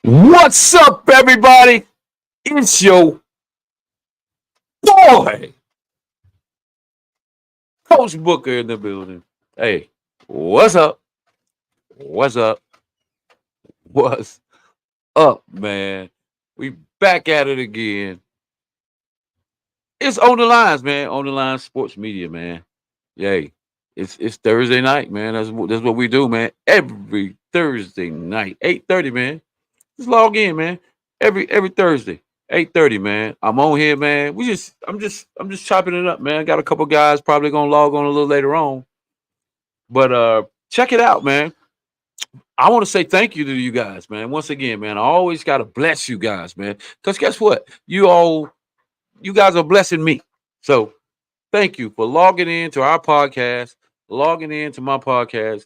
What's up, everybody? It's your boy, Coach Booker in the building. Hey, what's up? What's up? What's up, man? We back at it again. It's on the lines, man. On the line sports media, man. Yay. It's Thursday night, man. That's what we do, man. Every Thursday night. 8:30, man. Just log in, man. Every Thursday, 8:30, man. I'm on here, man. I'm just chopping it up, man. I got a couple guys probably gonna log on a little later on. But check it out, man. I want to say thank you to you guys, man. Once again, man. I always gotta bless you guys, man. Because guess what? You guys are blessing me. So thank you for logging in to our podcast, logging in to my podcast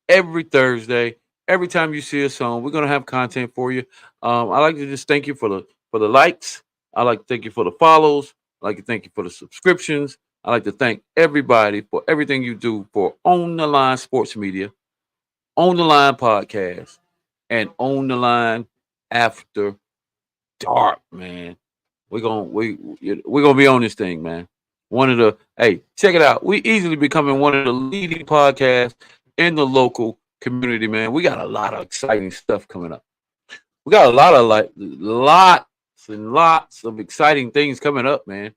every Thursday. Every time you see us on, we're gonna have content for you. I like to just thank you for the likes. I like to thank you for the follows. I like to thank you for the subscriptions. I like to thank everybody for everything you do for On the Line Sports Media, On the Line Podcast, and On the Line After Dark, man. We're gonna be on this thing, man. One of the hey, check it out. We easily becoming one of the leading podcasts in the local community, man. We got a lot of exciting stuff coming up. We got a lot of lots and lots of exciting things coming up, man.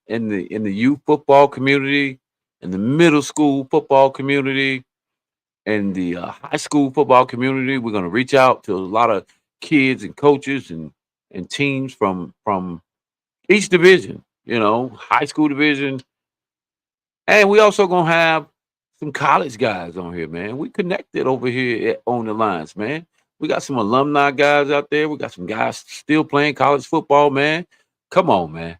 In the youth football community, in the middle school football community, and the high school football community, we're gonna reach out to a lot of kids and coaches and teams from each division. High school division, and we also gonna have some college guys on here, man. We connected over here on the lines, man. We got some alumni guys out there. We got some guys still playing college football, man. Come on, man.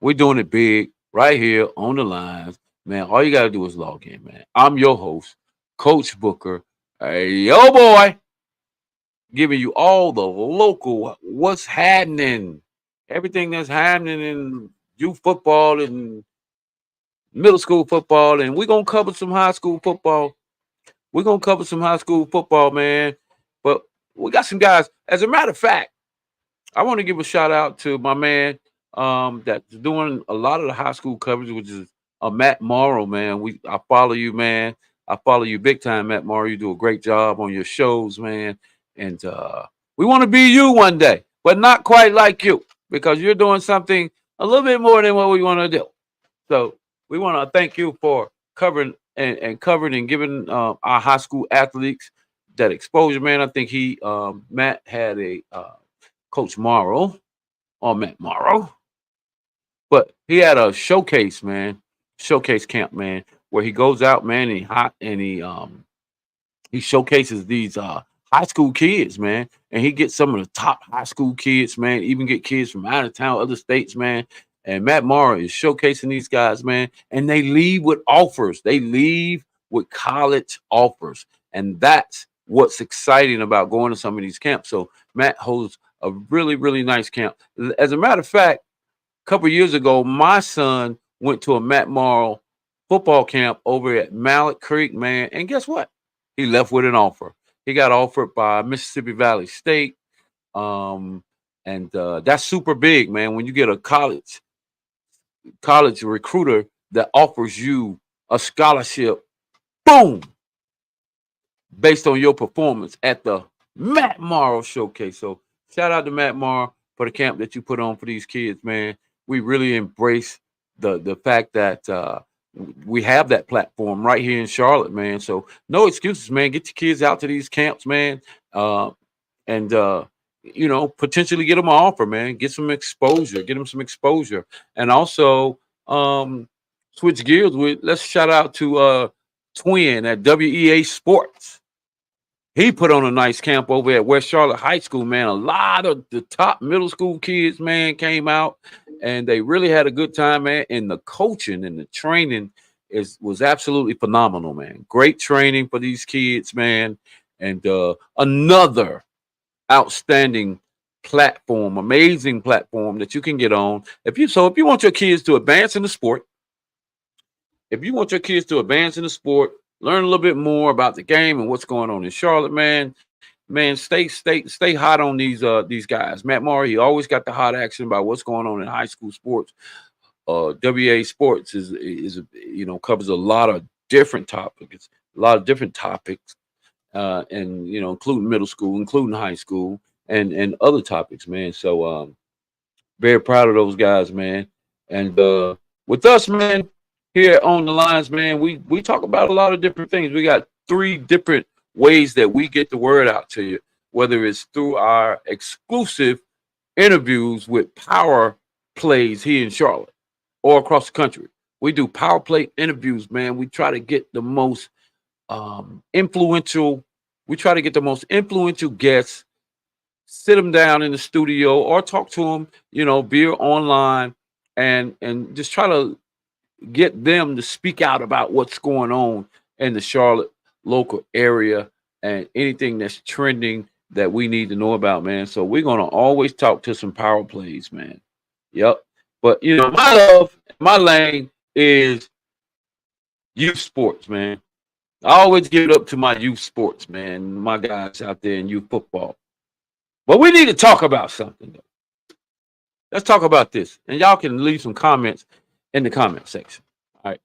We're doing it big right here on the lines, man. All you gotta do is log in, man. I'm your host, Coach Booker. Hey, yo, boy, giving you all the local what's happening, everything that's happening in youth football and middle school football, and we're gonna cover some high school football. We're gonna cover some high school football, man. But we got some guys. As a matter of fact, I want to give a shout out to my man that's doing a lot of the high school coverage, which is Matt Morrow, man. I follow you, man. I follow you big time, Matt Morrow. You do a great job on your shows, man. And we want to be you one day, but not quite like you because you're doing something a little bit more than what we want to do. So we want to thank you for covering and covering and giving our high school athletes that exposure, man. I think Matt had a Coach Morrow or Matt Morrow, but he had a showcase, man, showcase camp, man, where he goes out, man, and he showcases these high school kids, man, and he gets some of the top high school kids, man, even get kids from out of town, other states, man. And Matt Morrow is showcasing these guys, man, and they leave with offers. They leave with college offers, and that's what's exciting about going to some of these camps. So Matt holds a really, really nice camp. As a matter of fact, a couple of years ago, my son went to a Matt Morrow football camp over at Mallet Creek, man, and guess what? He left with an offer. He got offered by Mississippi Valley State, and that's super big, man. When you get a college recruiter that offers you a scholarship, boom, based on your performance at the Matt Morrow Showcase. So shout out to Matt Morrow for the camp that you put on for these kids, man. We really embrace the fact that we have that platform right here in Charlotte, man. So no excuses, man. Get your kids out to these camps, man, and potentially get them an offer, man. Get some exposure. Get them some exposure, and also switch gears with. Let's shout out to Twin at WEA Sports. He put on a nice camp over at West Charlotte High School, man. A lot of the top middle school kids, man, came out and they really had a good time, man. And the coaching and the training was absolutely phenomenal, man. Great training for these kids, man. And another outstanding platform, amazing platform that you can get on. If you want your kids to advance in the sport, learn a little bit more about the game and what's going on in Charlotte, man, man, stay hot on these guys. Matt Murray, he always got the hot action about what's going on in high school sports. WA Sports is covers a lot of different topics, a lot of different topics, and including middle school, including high school, and other topics, man. So very proud of those guys, man. And with us, man, here on the lines, man, we talk about a lot of different things. We got three different ways that we get the word out to you, whether it's through our exclusive interviews with power plays here in Charlotte or across the country. We do power play interviews, man. We try to get the most influential. We try to get the most influential guests, sit them down in the studio or talk to them, be online, and just try to get them to speak out about what's going on in the Charlotte local area and anything that's trending that we need to know about, man. So we're gonna always talk to some power plays, man. Yep. But my love, my lane is youth sports, man. I always give it up to my youth sports, man. My guys out there in youth football. But we need to talk about something, though. Let's talk about this, and y'all can leave some comments in the comment section. All right.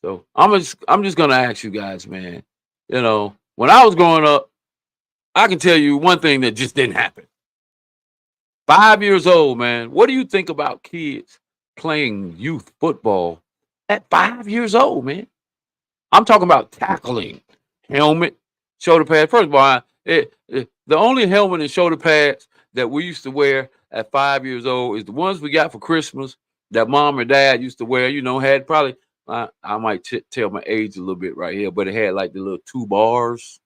So I'm just gonna ask you guys, man. When I was growing up, I can tell you one thing that just didn't happen. 5 years old, man. What do you think about kids playing youth football at 5 years old, man? I'm talking about tackling, helmet, shoulder pads. First of all, the only helmet and shoulder pads that we used to wear at 5 years old is the ones we got for Christmas that mom or dad used to wear. Had probably, I might tell my age a little bit right here, but it had like the little two bars.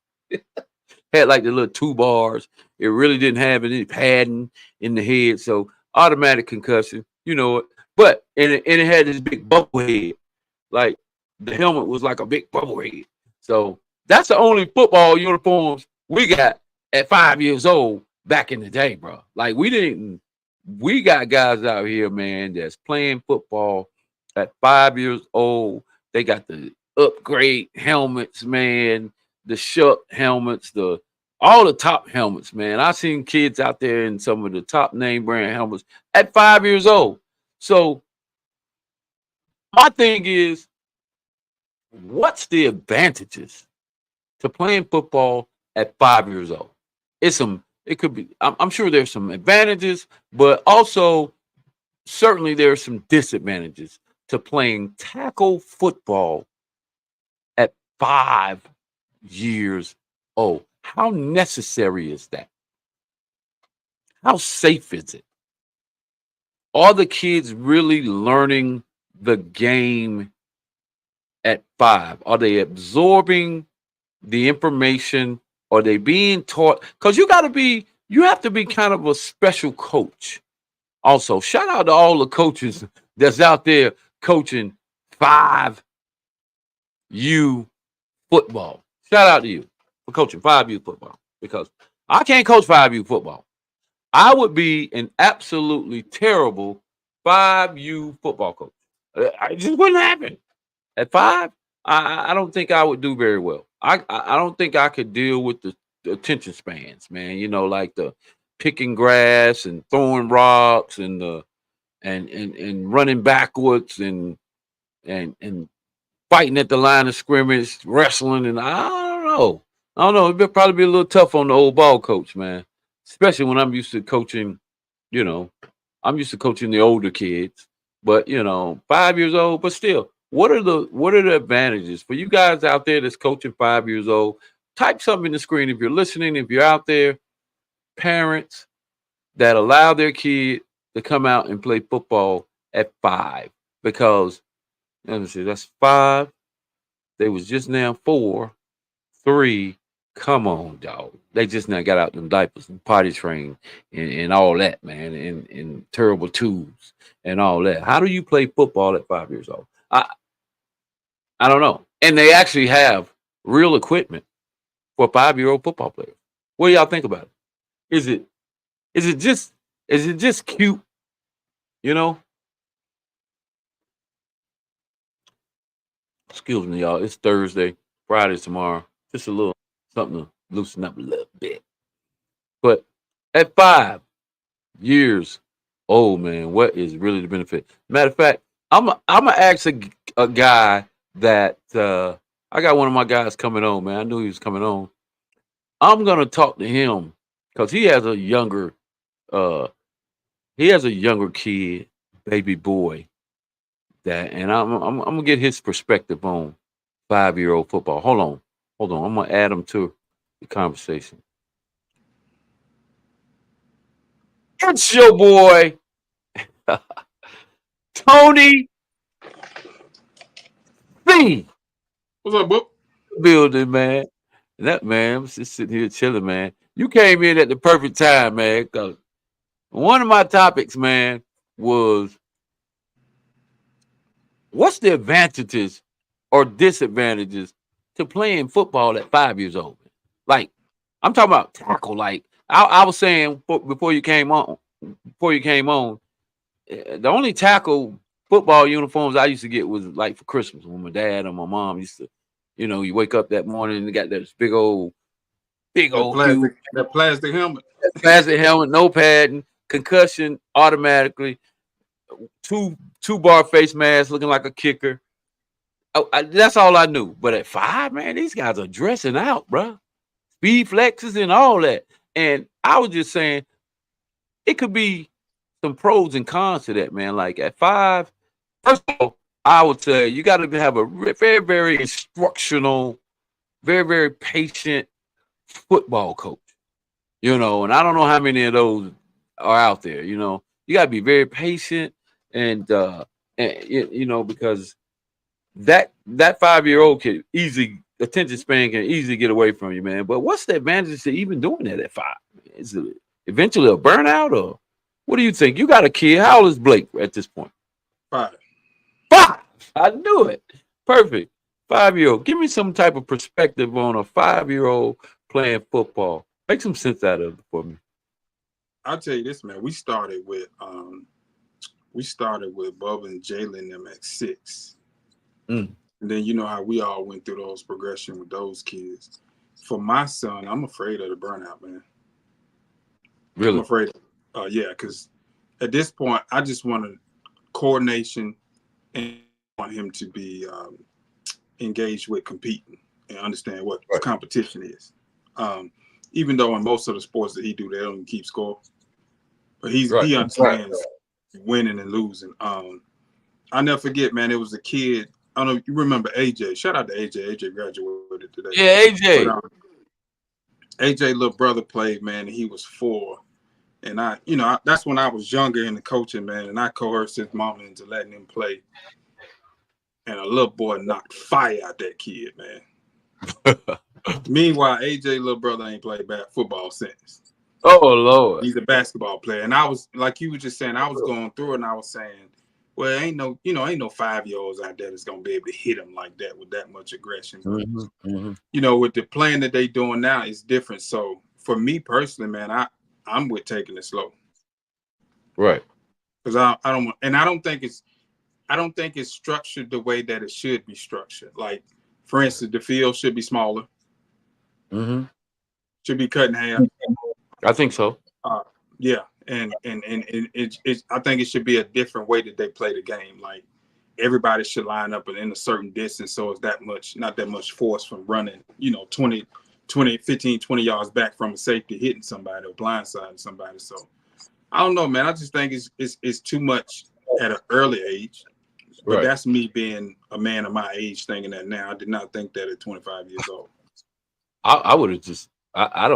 Had like the little two bars. It really didn't have any padding in the head, so automatic concussion. You know it. But and it had this big bubble head, like the helmet was like a big bubble head. So that's the only football uniforms we got at 5 years old back in the day, bro. Like we didn't. We got guys out here, man, that's playing football at 5 years old. They got the upgrade helmets, man, the Shuck helmets, the all the top helmets, man. I seen kids out there in some of the top name brand helmets at 5 years old. So my thing is, what's the advantages to playing football at 5 years old? It could be, I'm sure there's some advantages, but also certainly there are some disadvantages to playing tackle football at 5 years old. How necessary is that? How safe is it? Are the kids really learning the game at 5? Are they absorbing the information? Are they being taught? Because you have to be kind of a special coach. Also, shout out to all the coaches that's out there coaching 5U football. Shout out to you for coaching 5U football because I can't coach 5U football. I would be an absolutely terrible 5U football coach. It just wouldn't happen. At 5, I don't think I would do very well. I don't think I could deal with the attention spans, man. Like the picking grass and throwing rocks and the and running backwards and fighting at the line of scrimmage, wrestling, and I don't know. I don't know. It'd probably be a little tough on the old ball coach, man. Especially when I'm used to coaching, you know, I'm used to coaching the older kids. But 5 years old, but still, what are the advantages for you guys out there that's coaching 5 years old? Type something in the screen if you're listening, if you're out there, parents that allow their kid to come out and play football at 5. Because let me see, that's 5. They was just now 4, 3. Come on, dog. They just now got out them diapers and potty trained and all that, man, and terrible tubes and all that. How do you play football at 5 years old? I don't know. And they actually have real equipment for 5-year-old football players. What do y'all think about it? Is it is it just cute? You know? Excuse me, y'all. It's Thursday. Friday's tomorrow. Just a little something to loosen up a little bit. But at 5 years old, man, what is really the benefit? Matter of fact, I'm gonna ask a guy that I got one of my guys coming on, man. I knew he was coming on. I'm gonna talk to him because uh he has a younger kid, baby boy, that, and I'm gonna get his perspective on 5 year old football. Hold on. I'm gonna add him to the conversation. It's your boy Tony B. What's up, Book? Building, man. And that man, I'm just sitting here chilling, man. You came in at the perfect time, man. 'Cause one of my topics, man, was what's the advantages or disadvantages to playing football at 5 years old? Like, I'm talking about tackle. Like I was saying before you came on, the only tackle football uniforms I used to get was like for Christmas when my dad and my mom used to, you wake up that morning and they got this big That old huge plastic helmet. plastic helmet, no padding, concussion automatically, two bar face mask looking like a kicker. That's all I knew. But at 5, man, these guys are dressing out, bro. Speed flexes and all that. And I was just saying it could be some pros and cons to that, man. Like at 5, first of all, I would say you got to have a very, very instructional, very, very patient football coach. And I don't know how many of those are out there. You got to be very patient and because that 5 year old kid easy attention span can easily get away from you, man. But what's the advantage to even doing that at 5? Is it eventually a burnout, or what do you think? You got a kid. How old is Blake at this point? 5. 5. I knew it. Perfect. 5 year old. Give me some type of perspective on a 5 year old playing football. Make some sense out of it for me. I'll tell you this, man. We started with Bubba and Jalen them at 6. Mm. And then you know how we all went through those progression with those kids. For my son, I'm afraid of the burnout, man. Really? I'm afraid. Yeah, because at this point, I just want coordination and want him to be engaged with competing and understand what competition is. Even though in most of the sports that he do, they don't even keep score, but he understands winning and losing. I'll never forget, man. It was a kid. I don't know. You remember AJ? Shout out to AJ. AJ graduated today. Yeah, AJ. But, AJ little brother played, man, and he was 4. And that's when I was younger in the coaching, man, and I coerced his mom into letting him play. And a little boy knocked fire out that kid, man. Meanwhile, AJ little brother ain't played football since. Oh Lord. He's a basketball player. And I was, like you were just saying, I was going through it and I was saying, well, ain't no 5-year-olds out there that's gonna be able to hit him like that with that much aggression. With the plan that they doing now, it's different. So for me personally, man, I'm with taking it slow. Right. Because I don't think it's structured the way that it should be structured. Like, for instance, the field should be smaller. Should be cut in half. I think so. Yeah, and I think it should be a different way that they play the game. Like, everybody should line up in a certain distance, so it's not that much force from running, 20, 15, 20 yards back from a safety hitting somebody or blindsiding somebody. So I don't know, man. I just think it's too much at an early age. But that's me being a man of my age thinking that now. I did not think that at 25 years old. I would have just I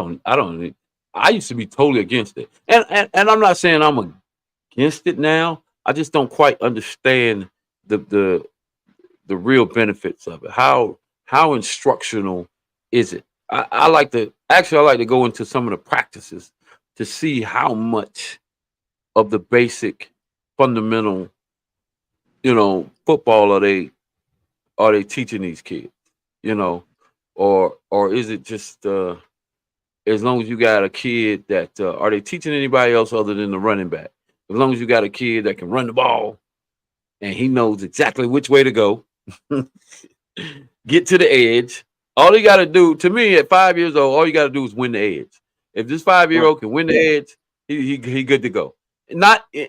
used to be totally against it. And I'm not saying I'm against it now. I just don't quite understand the real benefits of it. How instructional is it? I like to go into some of the practices to see how much of the basic fundamental, football are they teaching these kids, or is it just as long as you got a kid that are they teaching anybody else other than the running back? As long as you got a kid that can run the ball and he knows exactly which way to go, get to the edge. All you got to do, to me, at 5 years old, all you got to do is win the edge. If this Right. 5-year-old can win the edge, he good to go. Not and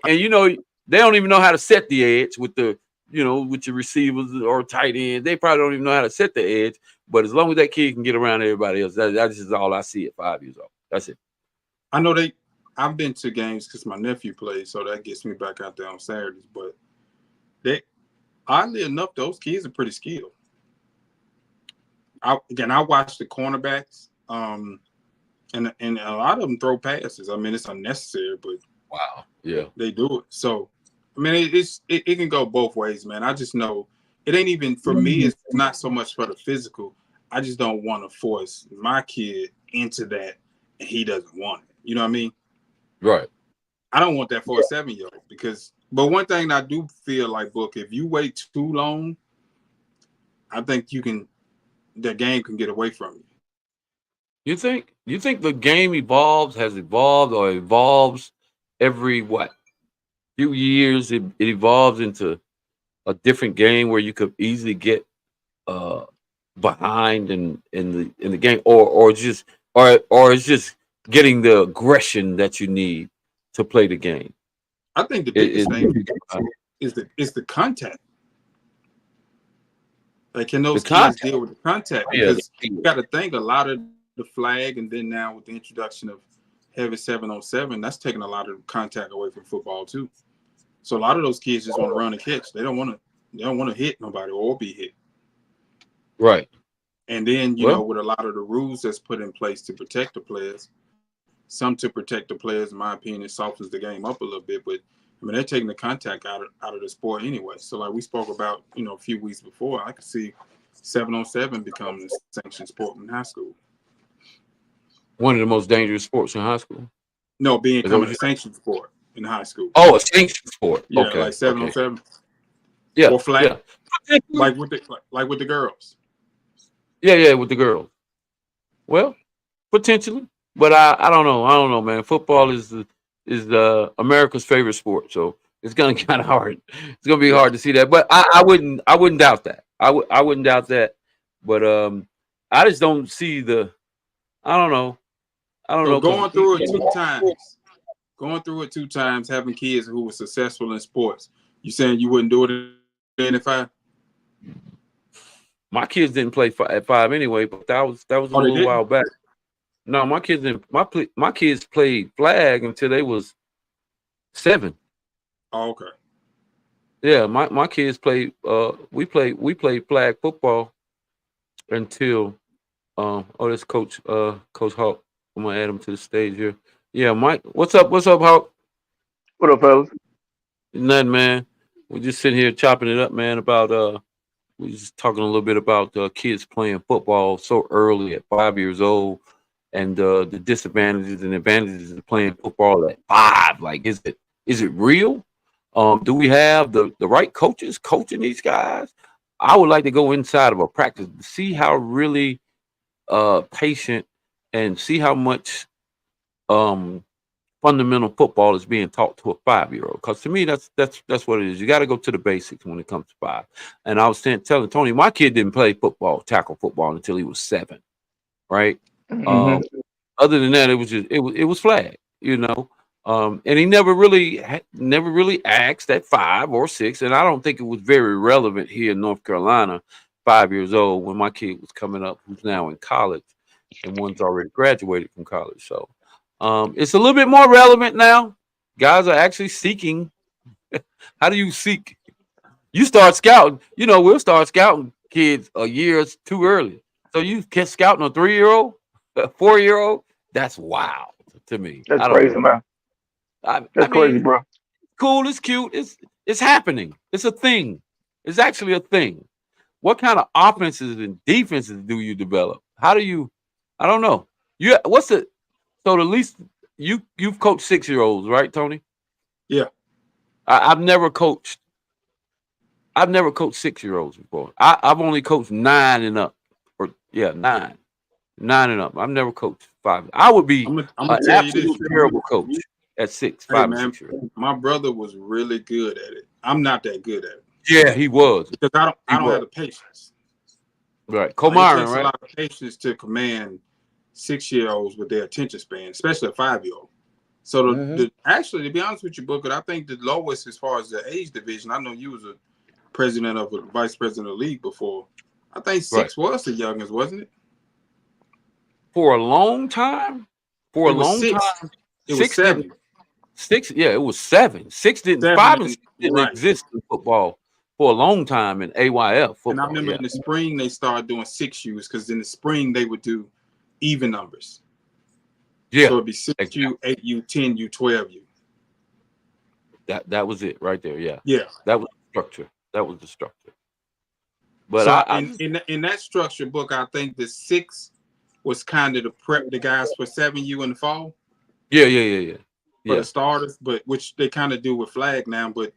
they don't even know how to set the edge with with your receivers or tight ends. They probably don't even know how to set the edge. But as long as that kid can get around everybody else, that's just all I see at 5 years old. That's it. I know they. I've been to games because my nephew plays, so that gets me back out there on Saturdays. But they, oddly enough, those kids are pretty skilled. I watch the cornerbacks, and a lot of them throw passes. I mean, it's unnecessary, but Wow. Yeah. they do it. So, I mean, it can go both ways, man. I just know it ain't even for me. It's not so much for the physical. I just don't want to force my kid into that, and he doesn't want it. You know what I mean? Right. I don't want that for a 7-year-old because. But one thing I do feel like, Book, if you wait too long, I think the game can get away from you. You think the game has evolved or evolves every what few years? It evolves into a different game where you could easily get uh behind in the game, or it's just getting the aggression that you need to play the game. I think the It, biggest thing is the contact. Like, can the those kids contact. deal with the contact? Yeah, Because you got to think a lot of the flag, and then now with the introduction of heavy 7-on-7, that's taking a lot of contact away from football too. So a lot of those kids just want to run and catch. They don't want to. They don't want to hit nobody or be hit. right. And then Well, with a lot of the rules that's put in place to protect the players, some to protect the players, in my opinion, it softens the game up a little bit. But I mean, they're taking the contact out of the sport anyway. So like we spoke about, a few weeks before, I could see 7-on-7 becoming a sanctioned sport in high school. one of the most dangerous sports in high school. No, Is that becoming what a you? sanctioned sport in high school. Oh, a sanctioned sport. Yeah, like Okay. seven on Okay. seven Yeah. or flag, Yeah. Potentially. like with the girls. Yeah. Yeah. With the girls. Well, potentially, but I don't know. I don't know, man. Football is America's favorite sport, so it's gonna kind of hard. It's gonna be Yeah. hard to see that, but I wouldn't doubt that. I wouldn't doubt that, but I just don't see the. I don't know. I don't So know because going through it 2 times, having kids who were successful in sports. You saying you wouldn't do it in 5? my kids didn't play at 5 anyway, but that was a Oh, they little didn't. while back. No, my kids didn't. My kids played flag until they was 7. Oh, okay. Yeah, my kids played. We played flag football until this Coach Hawk. I'm gonna add him to the stage here. Yeah, Mike. What's up, Hawk? What up, fellas? Nothing, man. We're just sitting here chopping it up, man. About we just talking a little bit about kids playing football so early at 5 years old, and the disadvantages and advantages of playing football at 5. Like, is it real? Do we have the right coaches coaching these guys? I would like to go inside of a practice to see how really patient and see how much um fundamental football is being taught to a 5-year-old. Because to me, that's what it is. You got to go to the basics when it comes to 5. And I was telling Tony, my kid didn't play tackle football until he was 7, right? Hmm. Um, Other than that, it was flag, and he never really asked at 5 or 6, and I don't think it was very relevant here in North Carolina, 5 years old when my kid was coming up, who's now in college, and one's already graduated from college. So it's a little bit more relevant now. Guys are actually seeking. How do you seek? You start scouting. We'll start scouting kids a year too early. So you can scouting a 3-year-old, a 4-year-old. That's wild to me. That's I don't crazy, know. man. I That's crazy, mean, bro. cool. It's cute. It's happening. It's a thing. It's actually a thing. What kind of offenses and defenses do you develop? How do you? I don't know. What's the so the least you've coached 6-year-olds, right, Tony? Yeah. I've never coached. I've never coached 6-year-olds before. I've only coached 9 and up, or yeah, 9 and up. I've never coached 5. I would be I'm gonna an tell you this. absolute terrible coach at six, Hey, 5 and 6 man, years. my brother was really good at it. I'm not that good at it Yeah, he was. because He I don't have was the patience. right. It Comarion, takes a right? lot of patience to command 6-year-olds with their attention span, especially a 5-year-old. So actually, to be honest with you, Booker, I think the lowest as far as the age division. I know you was a president of a vice president of the league before. I think 6 was the youngest, wasn't it? For a long time. For It a was long 6. time. It was 6 didn't. 7. 6, yeah, it was 7. 6 didn't. 7 5 and and 6 didn't right. exist in football for a long time in AYF football. And I remember yeah. in the spring they started doing 6Us because in the spring they would do even numbers. Yeah. So it'd be 6U, 8U, 10U, 12U. That was it right there. Yeah. Yeah. That was the structure. That was the structure. But So I in that structure book, I think the 6 was kind of to prep the guys for 7U in the fall. Yeah. For the starters, but which they kind of do with flag now. But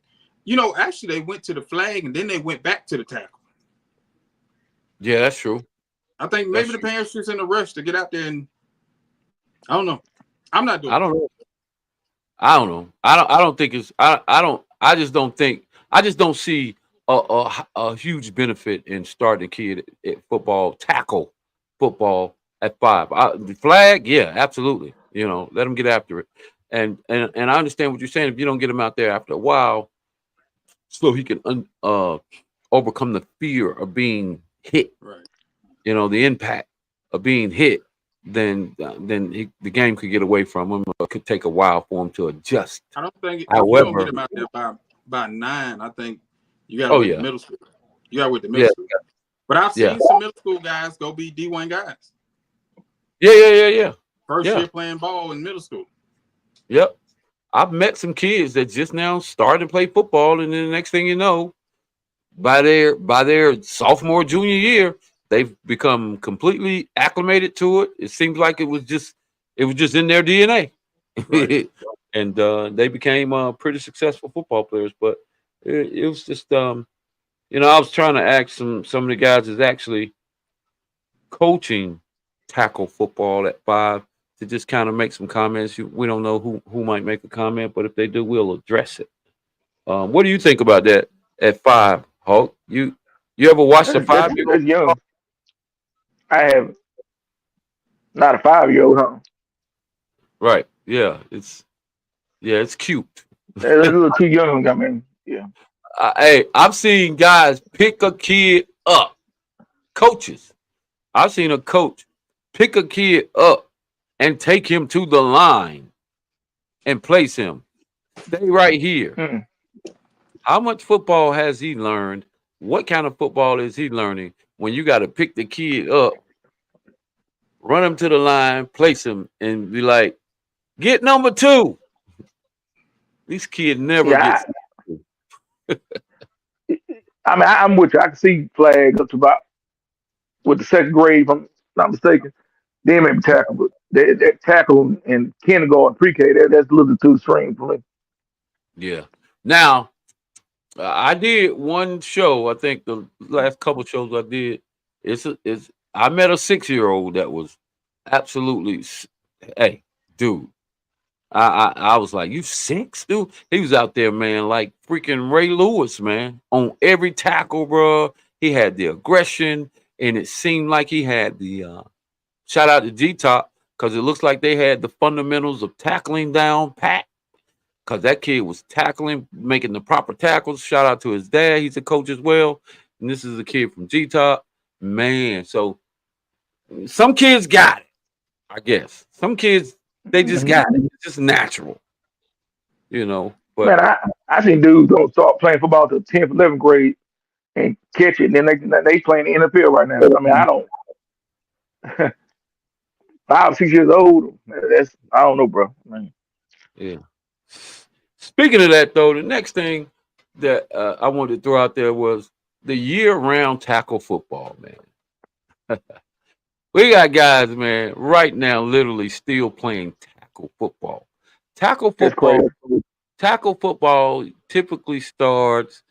actually they went to the flag and then they went back to the tackle. Yeah, that's true. I think maybe the parents just in a rush to get out there and I don't know. I'm not doing I don't know. I don't think it's I just don't think I just don't see a huge benefit in starting a kid at football, tackle football at 5. The flag, yeah, absolutely. Let them get after it. And I understand what you're saying. If you don't get him out there after a while, so he can overcome the fear of being hit, right. The impact of being hit, then the game could get away from him. It could take a while for him to adjust. I don't think if However, you don't get him out there by 9, I think you got to wait the middle school. You got to wait the middle school. But I've seen some middle school guys go be D1 guys. Yeah. First year playing ball in middle school. Yep. I've met some kids that just now started to play football, and then the next thing you know, by their sophomore, junior year, they've become completely acclimated to it. It seems like it was just in their DNA, right. And they became pretty successful football players. But it was just I was trying to ask some of the guys that's actually coaching tackle football at 5 to just kind of make some comments. We don't know who might make a comment, but if they do, we'll address it. What do you think about that at 5, Hulk? You ever watched a 5-year-old? That's young. I have not a 5-year-old, huh? Right. Yeah. It's cute. That's a little too young. I mean, yeah. Hey, I've seen guys pick a kid up. Coaches. I've seen a coach pick a kid up and take him to the line and place him. Stay right here. How much football has he learned? What kind of football is he learning when you got to pick the kid up, run him to the line, place him, and be like, get number 2. These kids never get. I mean, I'm with you. I can see flags up to about with the second grade, if I'm not mistaken. They may be tackle, but that tackle in kindergarten, pre-K, that's a little too extreme for me. Yeah. Now, I did one show. I think the last couple shows I did. I met a 6-year-old that was absolutely. Hey, dude. I was like, you 6, dude? He was out there, man, like freaking Ray Lewis, man, on every tackle, bro. He had the aggression, and it seemed like he had the shout out to G-Top, because it looks like they had the fundamentals of tackling down pat, because that kid was tackling, making the proper tackles. Shout out to his dad. He's a coach as well. And this is a kid from G-Top. Man, so some kids got it, I guess. Some kids, they just got it. It's just natural, But man, I seen dudes don't start playing football till 10th, 11th grade and catch it, and then they playing in the NFL right now. I mean, I don't 5, 6 years old. I don't know, bro. Man. Yeah. Speaking of that, though, the next thing that I wanted to throw out there was the year-round tackle football, man. We got guys, man, right now, literally still playing tackle football. Tackle football typically starts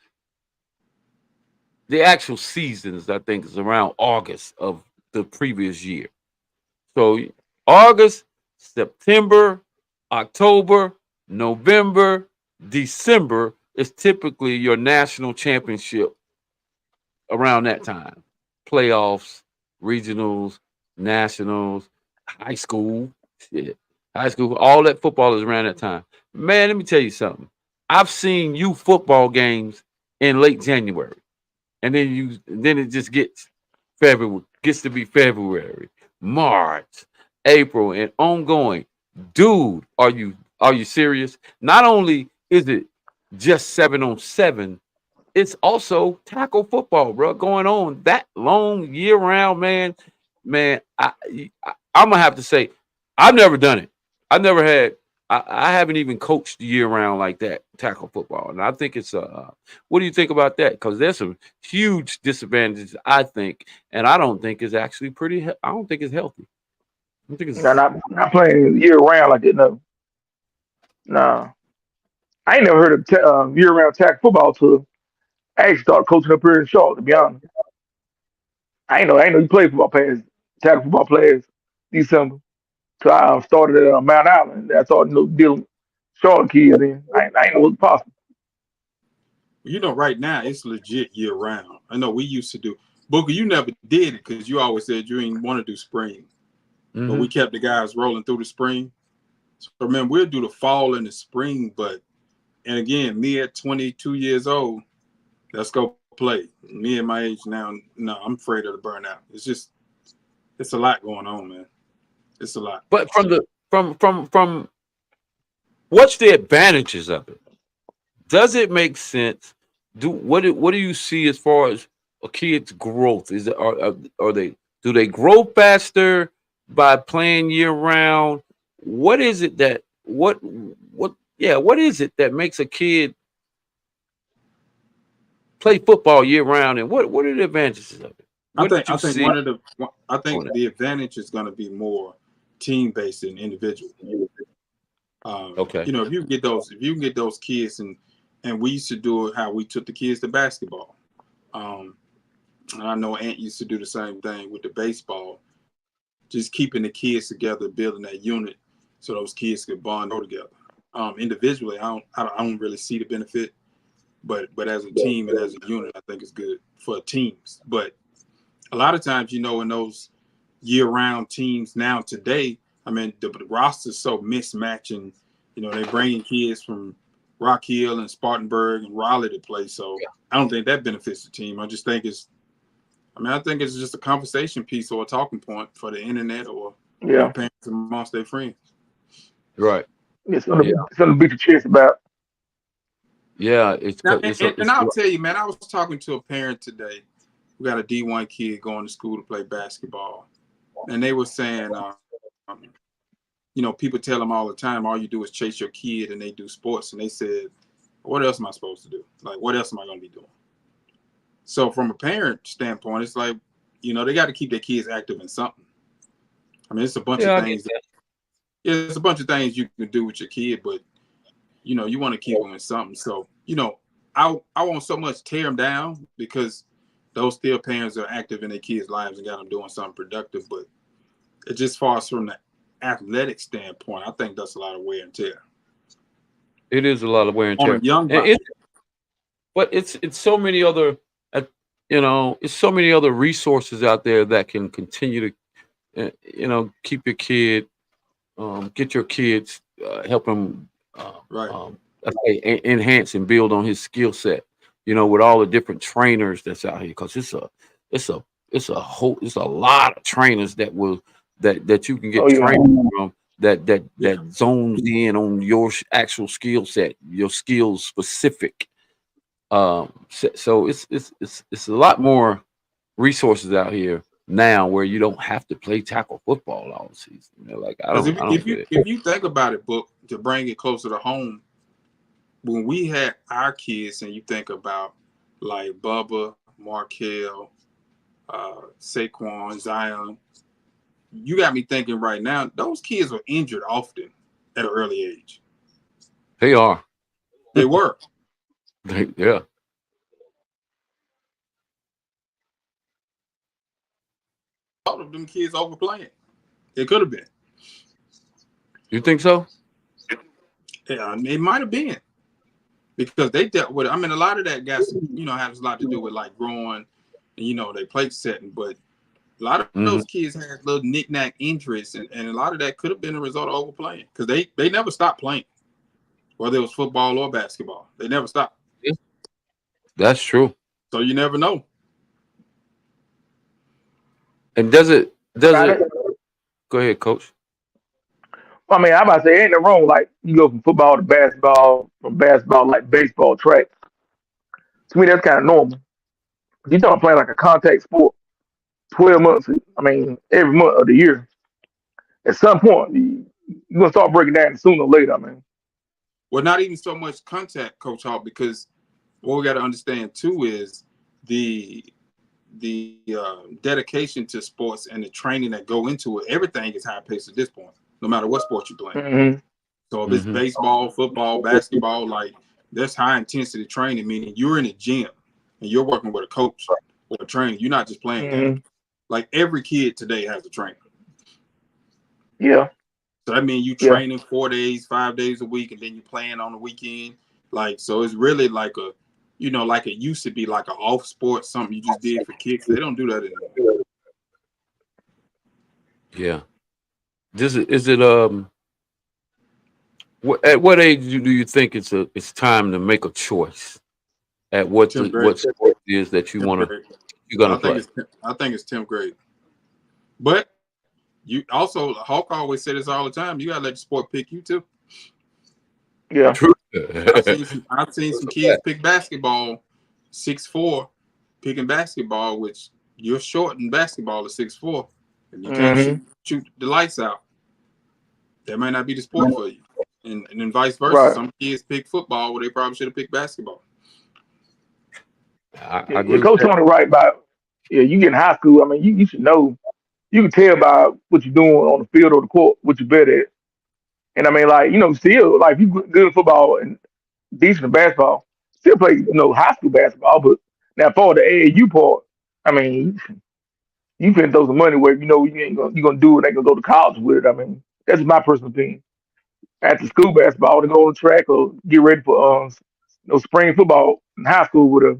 the actual seasons, I think, is around August of the previous year. So August, September, October, November, December is typically your national championship around that time. Playoffs, regionals, nationals. high school, shit, high school, all that football is around that time. Man, let me tell you something. I've seen youth football games in late January, and then it just gets to be February, March, April, and ongoing. Dude, are you serious? Not only is it just 7-on-7, it's also tackle football, bro, going on that long year round, man. Man, I'm gonna have to say, I've never done it. I never had. I haven't even coached year round like that tackle football, and I think it's what do you think about that? Because there's some huge disadvantages, I think, and I don't think it's actually I don't think it's healthy. I don't think No, it's not playing year round like that. No, no. I ain't never heard of year round tag football till I actually started coaching up here in Charlotte. To be honest, I ain't know you play football players, tag football players December. So I started at Mount Island. I started dealing with Charlotte kids. Then I ain't know what's possible. You know, right now it's legit year round. I know we used to do Booker. You never did it because you always said you didn't want to do spring, but we hmm kept the guys rolling through the spring. So remember, we'll do the fall and the spring, but and again, me at 22 years old, let's go play. Me at my age now, no, I'm afraid of the burnout. It's a lot going on, man. It's a lot. But from what's the advantages of it? Does it make sense? What do you see as far as a kid's growth? Is it are they do they grow faster by playing year round? What is it that what yeah, what is it that makes a kid play football year round, and what are the advantages of it? I What think did I you think see one of the I think on it? the advantage is going to be more team based than individual. Okay. You know, if you can get those kids and we used to do it how we took the kids to basketball. Um, and I know Ant used to do the same thing with the baseball, just keeping the kids together, building that unit so those kids could bond together. Individually, I don't really see the benefit, but as a team and as a unit, I think it's good for teams. But a lot of times, you know, in those year-round teams now today, I mean, the roster's so mismatching. You know, they bringing kids from Rock Hill and Spartanburg and Raleigh to play. So I don't think that benefits the team. I think it's just a conversation piece or a talking point for the internet or, you know, Yeah, parents amongst their friends. Right. it's Yeah. something to beat your chest about. Yeah. Now, and It's I'll tell you, man, I was talking to a parent today who got a D1 kid going to school to play basketball. And they were saying, you know, people tell them all the time, all you do is chase your kid and they do sports. And they said, what else am I supposed to do? Like, what else am I going to be doing? So from a parent standpoint, it's like, you know, they got to keep their kids active in something. I mean, it's a bunch of yeah, I get things. Yeah, it's a bunch of things you can do with your kid, but, you know, you want to keep them in something. So, you know, I won't so much tear them down because those still parents are active in their kids' lives and got them doing something productive. But it just far as from the athletic standpoint, I think that's a lot of wear and tear it is a lot of wear and on a tear. young And body. but it's so many other uh, it's so many other resources out there that can continue to keep your kid get your kids help him Right. let's say enhance and build on his skill set, with all the different trainers that's out here, because it's a it's a lot of trainers that you can get Oh yeah, training from Yeah. that zones in on your actual skill set, your skills specific. So it's a lot more resources out here now where you don't have to play tackle football all season. Like I Because don't I don't get it. if you think about it, Book, to bring it closer to home, when we had our kids, and you think about like Bubba, Markel, Saquon, Zion, you got me thinking right now. Those kids were injured often at an early age. They are. They were. Yeah. All of them kids overplaying. It could have been. You think so? Yeah, it might have been because they dealt with it. I mean, a lot of that got, you know, has a lot to do with like growing and, you know, they plate setting. But A lot of those Mhm. kids had little knick-knack injuries, and a lot of that could have been a result of overplaying because they never stopped playing, whether it was football or basketball. They never stopped. Yeah, that's true. So you never know. And does Got it? it? Go ahead, coach. I mean, I'm about to say, ain't no wrong. Like, you go from football to basketball, from basketball, like baseball, track. To me, that's kind of normal. You talking playing like a contact sport, 12 months, I mean, every month of the year. At some point, you're going to start breaking down sooner or later, I mean. Well, not even so much contact, Coach Hawk, because what we got to understand too is the dedication to sports and the training that go into it. Everything is high paced at this point, no matter what sport you're playing. Mm-hmm. So if it's Hmm. baseball, football, basketball, like that's high intensity training, meaning you're in a gym and you're working with a coach or a trainer. You're not just playing games. Mm-hmm. Like every kid today has a trainer. Yeah, So that means you yeah. training 4 days, 5 days a week, and then you playing on the weekend. Like, so it's really like a, like it used to be like an off sport, something you just did for kicks. They don't do that anymore. Yeah. Is it at what age do you think it's time to make a choice at Tenth grade. what sport it is that Tenth grade. you're gonna I think play? it's I think it's 10th grade. But you also Hawk always say this all the time. You gotta let the sport pick you too. Yeah. True. I've seen some kids pick basketball, 6'4", picking basketball, which you're short in basketball at 6'4". If you can't Mm-hmm. shoot the lights out, that might not be the sport for you. And then vice versa. Right. Some kids pick football where they probably should have picked basketball. I Yeah, agree with Coach that. Tony right about, yeah, you get in high school. I mean, you should know, you can tell by what you're doing on the field or the court, what you're better at. And I mean, like, still, like, if you good at football and decent at basketball, still play, high school basketball. But now for the AAU part, I mean, you can throw some money where you gonna do it, ain't gonna go to college with it. I mean, that's my personal opinion. After school basketball to go on the track or get ready for spring football in high school with a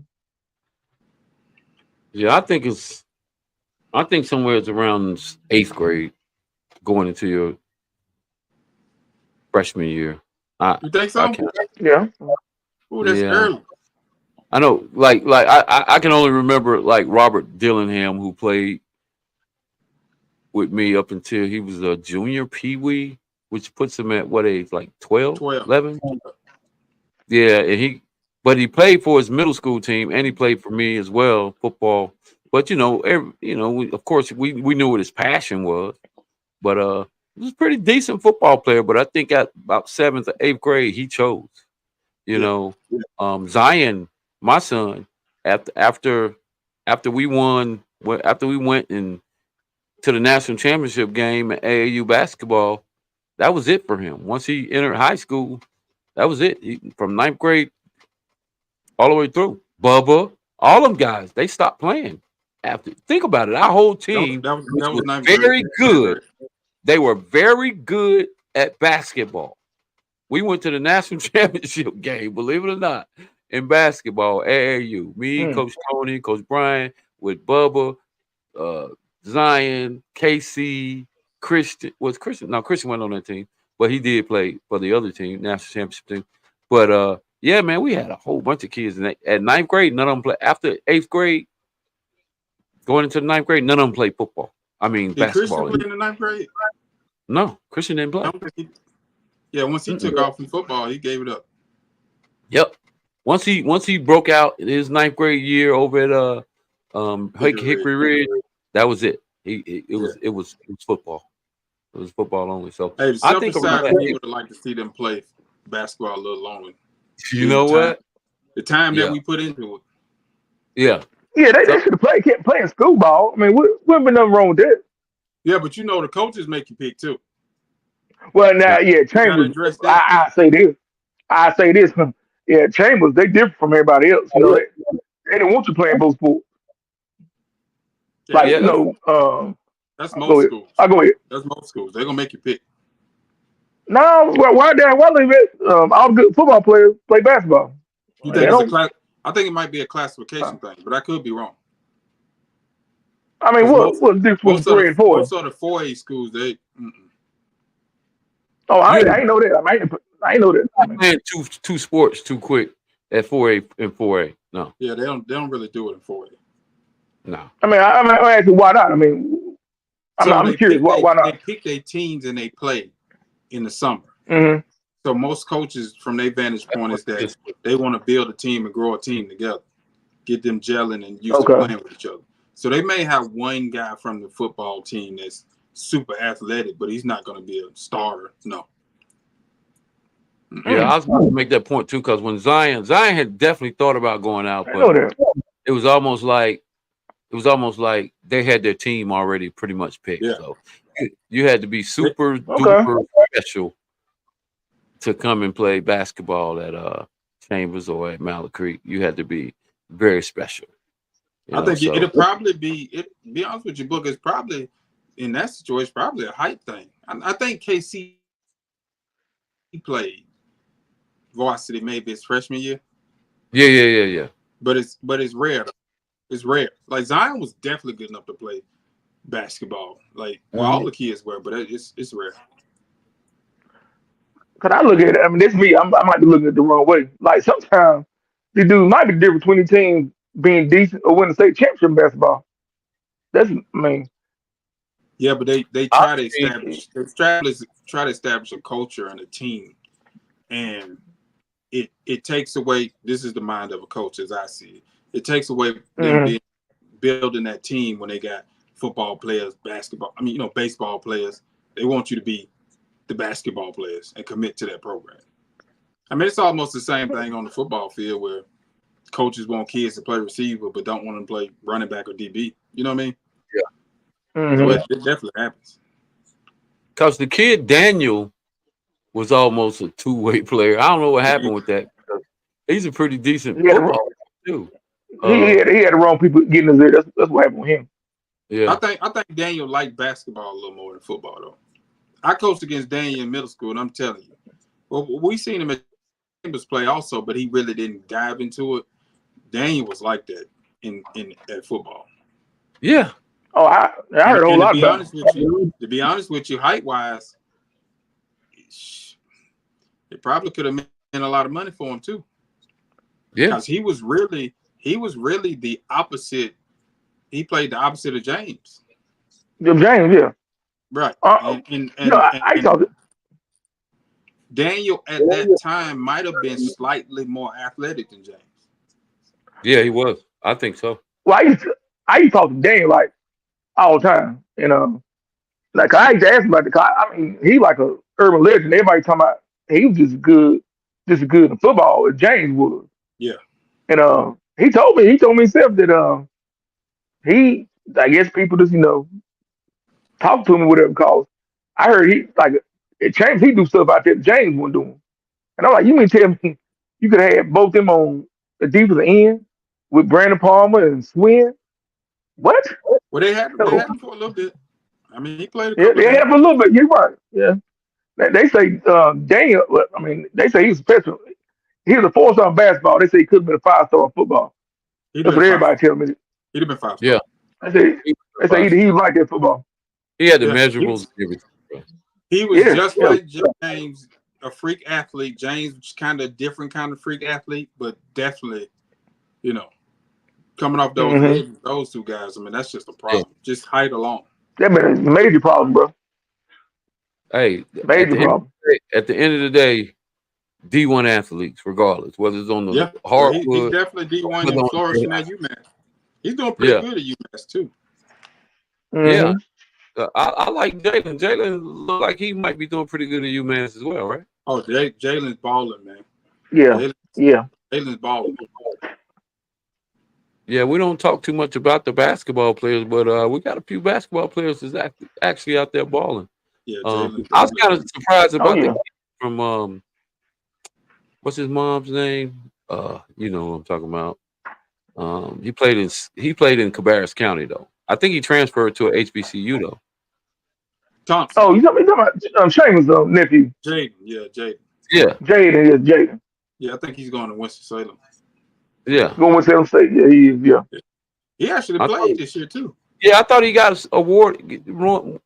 Yeah, I think somewhere it's around eighth grade going into your freshman year. I You think I so? can't. yeah. Oh, that's Yeah, early. I know. I can only remember like Robert Dillingham who played with me up until he was a junior pee wee, which puts him at what age? Like 12, 12. 11? Yeah, and but he played for his middle school team, and he played for me as well, football. But of course, we knew what his passion was. But he was a pretty decent football player. But I think at about seventh or eighth grade, he chose. You Yeah. know, Zion, my son, after we won, after we went and to the national championship game at AAU basketball, that was it for him. Once he entered high school, that was it. From ninth grade all the way through. Bubba, all them guys, they stopped playing. After think about it, our whole That was team, that was which that was was ninth grade. very Tenth good, grade. they were very good at basketball. We went to the national championship game, believe it or not, in basketball, AAU. Me, Mm, Coach Tony, Coach Brian, with Bubba, uh, Zion, KC, Christian. Was Christian? No, Christian went on that team, but he did play for the other team, national championship team. But yeah, man, we had a whole bunch of kids at ninth grade. None of them play after eighth grade, going into the ninth grade. None of them played football. I mean Did Christian basketball. play in the ninth grade? No, Christian didn't I play. don't think yeah, once he took Mm-mm. off in football, he gave it up. Yep. Once he broke out in his ninth grade year over at Hickory Ridge. Hickory Ridge, that was it. Yeah. It was football. It was football only. So Hey, the I think selfish around side of me that, would have liked to see them play basketball a little longer you due to know what? the time that Yeah, we put into it. yeah. yeah, they So should have played, kept playing school ball. I mean, wouldn't be nothing wrong with that. Yeah, but the coaches make you pick too. Well, now, yeah, You got to Chambers. address that. I say this. I say this. Yeah, Chambers. They different from everybody else. They don't want you playing both sports. Yeah, Like, yeah, that's I'll go most ahead. schools. I'll go ahead. That's most schools. They're gonna make you pick. No, why leave it? All the good football players play basketball. You They think it's a don't. class? I think it might be a Uh, classification thing, but I could be wrong. I mean, Because what's the difference between 3 and 4? most of the 4A schools, they Oh, You I ain't know that. I ain't know that. I mean, playing two sports too quick at 4A and 4A. No, yeah, they don't really do it in 4A. no. I'm asking why not. I mean, So I'm curious. Why they not? pick their teams and they play in the summer. Mm-hmm. So most coaches, from their vantage That's point, what is that this. they want to build a team and grow a team together, get them gelling and used to Okay. playing with each other. So they may have one guy from the football team that's super athletic, but he's not going to be a starter. No. Yeah, Mm. I was about to make that point too, because when Zion had definitely thought about going out, I know but that. it was almost like they had their team already pretty much picked. Yeah. So you had to be They- super Okay. duper special to come and play basketball at Chambers or at Mallard Creek. You had to be very special. I think So it'll probably be honest with you, Book, it's probably in that situation, probably a height thing. I think KC played varsity maybe his freshman year, yeah. but it's rare. It's rare. Like Zion was definitely good enough to play basketball. Like well, all Mhm. the kids were, but it's rare. Cause I look at it. I mean, this me. I might be looking at it the wrong way. Like sometimes these dudes might be different between the teams being decent or winning state championship in basketball. That's I mean, Yeah, but they I try to think try to establish a culture and a team, and it takes away. This is the mind of a coach, as I see it. It takes away them mm, being building that team when they got football players, basketball. I mean, baseball players. They want you to be the basketball players and commit to that program. I mean, it's almost the same thing on the football field where coaches want kids to play receiver but don't want them to play running back or DB. You know what I mean? So mm-hmm. it definitely happens. because the kid Daniel was almost a two-way player. I don't know what happened with that. He's a pretty decent he had the, football too. he Uh, had he had the wrong people getting us there. That's what happened with him. yeah, I think Daniel liked basketball a little more than football though. I coached against Daniel in middle school, and I'm telling you, well, we seen him at Chambers play also, but he really didn't dive into it. Daniel was like that in at football. yeah, Oh, I heard a whole And lot about to be honest with you, height wise, it probably could have meant a lot of money for him too, yeah. because he was really the opposite. He played the opposite of James, Jim James. Yeah. right? Uh, I And talked. Daniel at that time might have been slightly more athletic than James. Yeah, he was. I think so. Well, I used to talk to Dan like all the time, like I used to ask him about the. I mean, he like a urban legend. Everybody talking about he was just as good in football as James was. Yeah, And he told me himself that he, I guess people just talk to him or whatever. Cause I heard he like at James he do stuff out there that James wasn't doing. And I'm like, you mean tell me you could have both them on the defensive end with Brandon Palmer and Swin? What? well they No. had him for a little bit. I mean, he played a Yeah, couple of they games. have a little bit. You're right. Yeah. They say Daniel. I mean, they say he was special. He was a 4-star in basketball. They say he could have been a 5-star in football. He'd have That's been what five. everybody tell me. He'd have been 5 star. Yeah, I say he they say was. he was like that football. He had the Yeah, measurables and everything. Bro. he was Yeah, just yeah. like James, a freak athlete. James was kind of different kind of freak athlete, but definitely, you know, coming off those Mm-hmm. legs, those two guys. I mean, that's just a Yeah. problem. Just height alone. That been a major problem, bro. Hey, Major problem. at the end of the day, D1 athletes, regardless, whether it's on the Yeah, well, he's hardwood, definitely D1 whether and on flourishing at UMass. He's doing pretty yeah, good at UMass too. yeah. Mm-hmm. I like Jalen. Jalen look like he might be doing pretty good at UMass as well, right? Oh, Jalen's balling, man. Yeah, Jalen, yeah. Jalen's balling. Yeah, we don't talk too much about the basketball players, but we got a few basketball players that's actually out there balling. Yeah, Jalen's I was kind of definitely. surprised Oh about the yeah. kid from what's his mom's name? You know what I'm talking about. He played in Cabarrus County though. I think he transferred to a HBCU though. Thompson, Oh, you talking about Seamus' nephew, Jaden. Yeah, Jaden. Yeah, Jaden? Yes, Jaden. Yeah, I think he's going to Winston-Salem. yeah. Going with Salem State. Yeah, he is. Yeah. He actually I thought, played this year too. Yeah, I thought he got an award.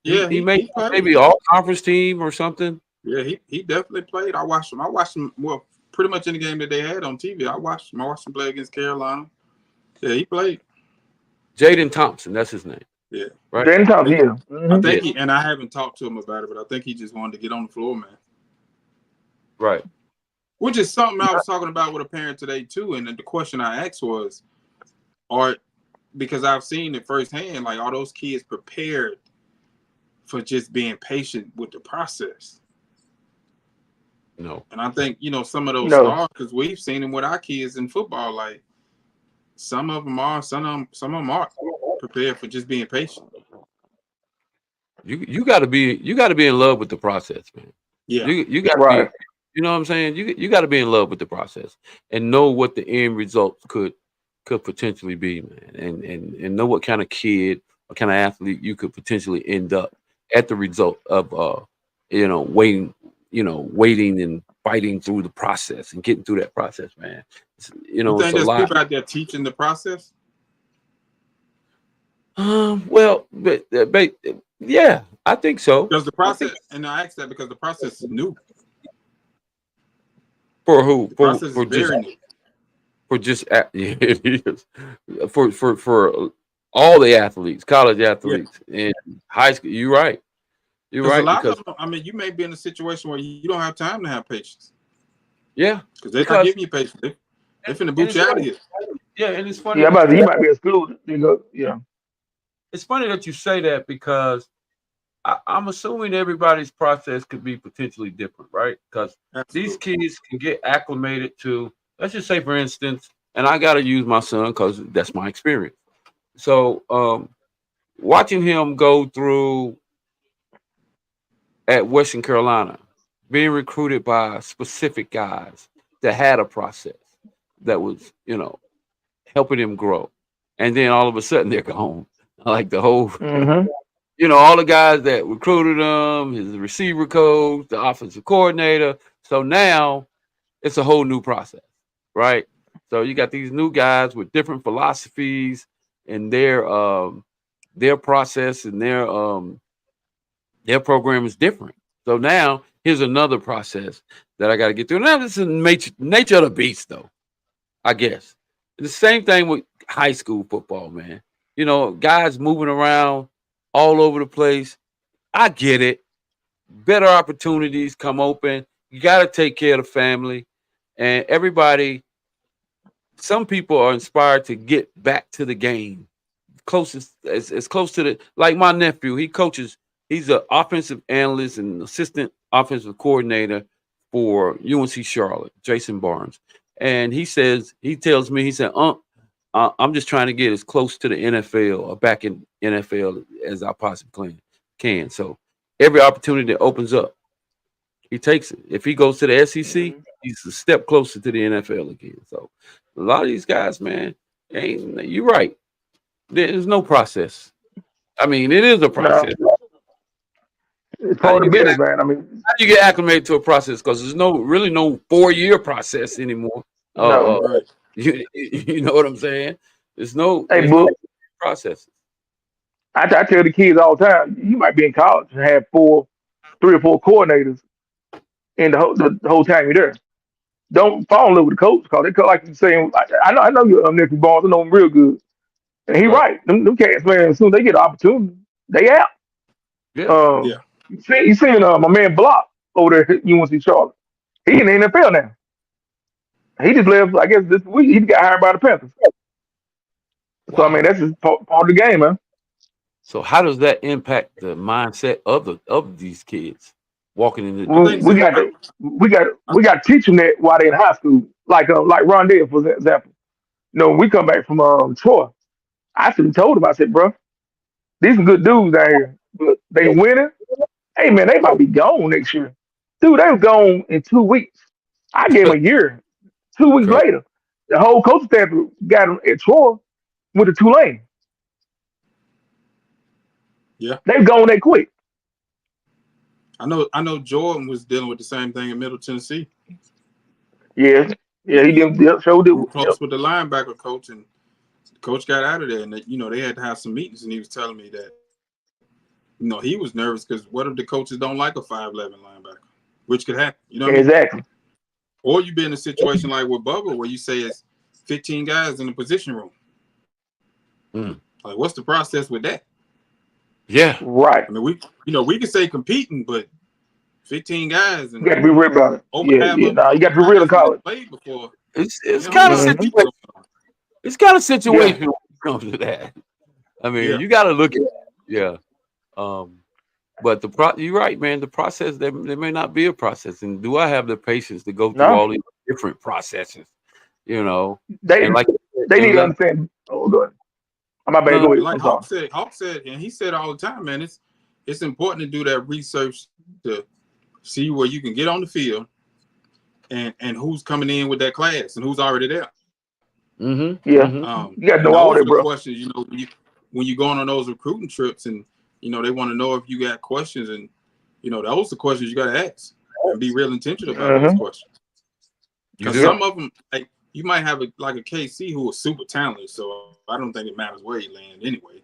Yeah, He made he played. maybe all conference team or something. Yeah, he definitely played. I watched him. I watched him. Well, pretty much any game that they had on TV. I watched him. I watched him play against Carolina. Yeah, he played. Jaden Thompson, that's his name, Yeah, right? Then I top, think, yeah. I Hmm. Yeah, think he and I haven't talked to him about it, but I think he just wanted to get on the floor, man. right. Which is something I was talking about with a parent today too. And the question I asked was, are because I've seen it firsthand, like are those kids prepared for just being patient with the process? No, And I think some of those No, stars, because we've seen them with our kids in football, like some of them are, some of them aren't prepared for just being patient. you got to be in love with the process, man. Yeah, You got to right. be, you know what I'm saying. You got to be in love with the process and know what the end results could potentially be, man, and know what kind of kid, what kind of athlete you could potentially end up at the result of waiting, waiting and fighting through the process and getting through that process, man. you It's think a there's lot. people out there teaching the process? Well, yeah, I think so. Because the I think process, and I asked that because the process is new. for who The process is for just very new. yeah, it is for all the athletes, college Yeah, athletes, and high school. You're right. You're because a right lot because of them, I mean, you may be in a situation where you don't have time to have patience yeah, because they're not because giving you patience. They finna and boot it's you out of funny. here. Yeah, and it's funny Yeah, that you might be excluded. You know, yeah. it's funny that you say that because I'm assuming everybody's process could be potentially different, right? Because these Absolutely. kids can get acclimated to, let's just say, for instance, and I got to use my son because that's my experience. So, watching him go through at Western Carolina, being recruited by specific guys that had a process that was, helping him grow, and then all of a sudden they're gone. Like the whole Hmm. all the guys that recruited him, his receiver coach, the offensive coordinator. So now it's a whole new process, right? So you got these new guys with different philosophies and their process and their program is different. So now here's another process that I got to get through. Now this is nature of the beast, though. I guess the same thing with high school football, man. Guys moving around all over the place. I get it. Better opportunities come open. You got to take care of the family and everybody. Some people are inspired to get back to the game, closest as close to the like my nephew. He coaches. He's an offensive analyst and assistant offensive coordinator for UNC Charlotte, Jason Barnes. And he tells me, he said, I'm just trying to get as close to the NFL or back in NFL as I possibly can. So every opportunity that opens up, he takes it. If he goes to the SEC, Hmm. he's a step closer to the NFL again. So a lot of these guys, man, ain't you're right. There's no process. I mean, it is a No, process. it's How do part you of the get business, man. I mean, how do you get acclimated to a process? Because there's no 4-year process anymore. Uh, no. uh Right. you know what I'm saying? Hey, There's no book. process. I tell the kids all the time. You might be in college and have 3 or 4 coordinators in the whole time you're there. Don't fall in love with the coach because like you saying. I know you, Nicky Barnes. I know him real good, and he Right. right. Them cats, man. As soon as they get an opportunity, they out. Yeah. Yeah. You seen my man Block over there at UNC Charlotte. He in the NFL now. He just left. I guess this week he got hired by the Panthers. So I mean, Wow. that's just part of the game, man. So how does that impact the mindset of these kids walking into I We, think we so. got to we got to teach them that while they're in high school. Like Rondell, for example. We come back from Troy. I should have told him. I said, bro, these are good dudes down here, but they winning. Hey man, they might be gone next year. Dude, they was gone in 2 weeks. I gave them a year. 2 weeks okay? later, the whole coaching staff got them at Troy with the Tulane. Yeah. They've gone that quick. I know Jordan was dealing with the same thing in Middle Tennessee. Yeah, He, yeah, he he did. Yep, showed it. grew Yep. close with the linebacker coach, and coach got out of there, and they had to have some meetings, and he was telling me that he was nervous because what if the coaches don't like a 5'11" linebacker, which could happen. You know what I mean? Exactly. Or you be in a situation like with Bubba where you say it's 15 guys in the position room. Like, what's the process with that? Yeah. Right. I mean, we can say competing, but 15 guys and you got to be real about it. over half Yeah. of Nah, you got to be real in college. played before. It's kind of situation. It's kind of situation when it comes to that. I mean, you got to look at it. Yeah. But you're right, man. The process, there may not be a process. And do I have the patience to go through all these different processes? They and like they need to understand. Oh, go ahead. My bad. Go ahead. Like Hawk said, and he said all the time, man. It's important to do that research to see where you can get on the field, and who's coming in with that class and who's already there. Mm-hmm. Yeah. You got to know all that, bro. Questions, when you're going on those recruiting trips, and they want to know if you got questions, and those are the questions you got to ask and be real intentional about those questions. Because some of them, like, you might have a KC who is super talented, so I don't think it matters where you land anyway.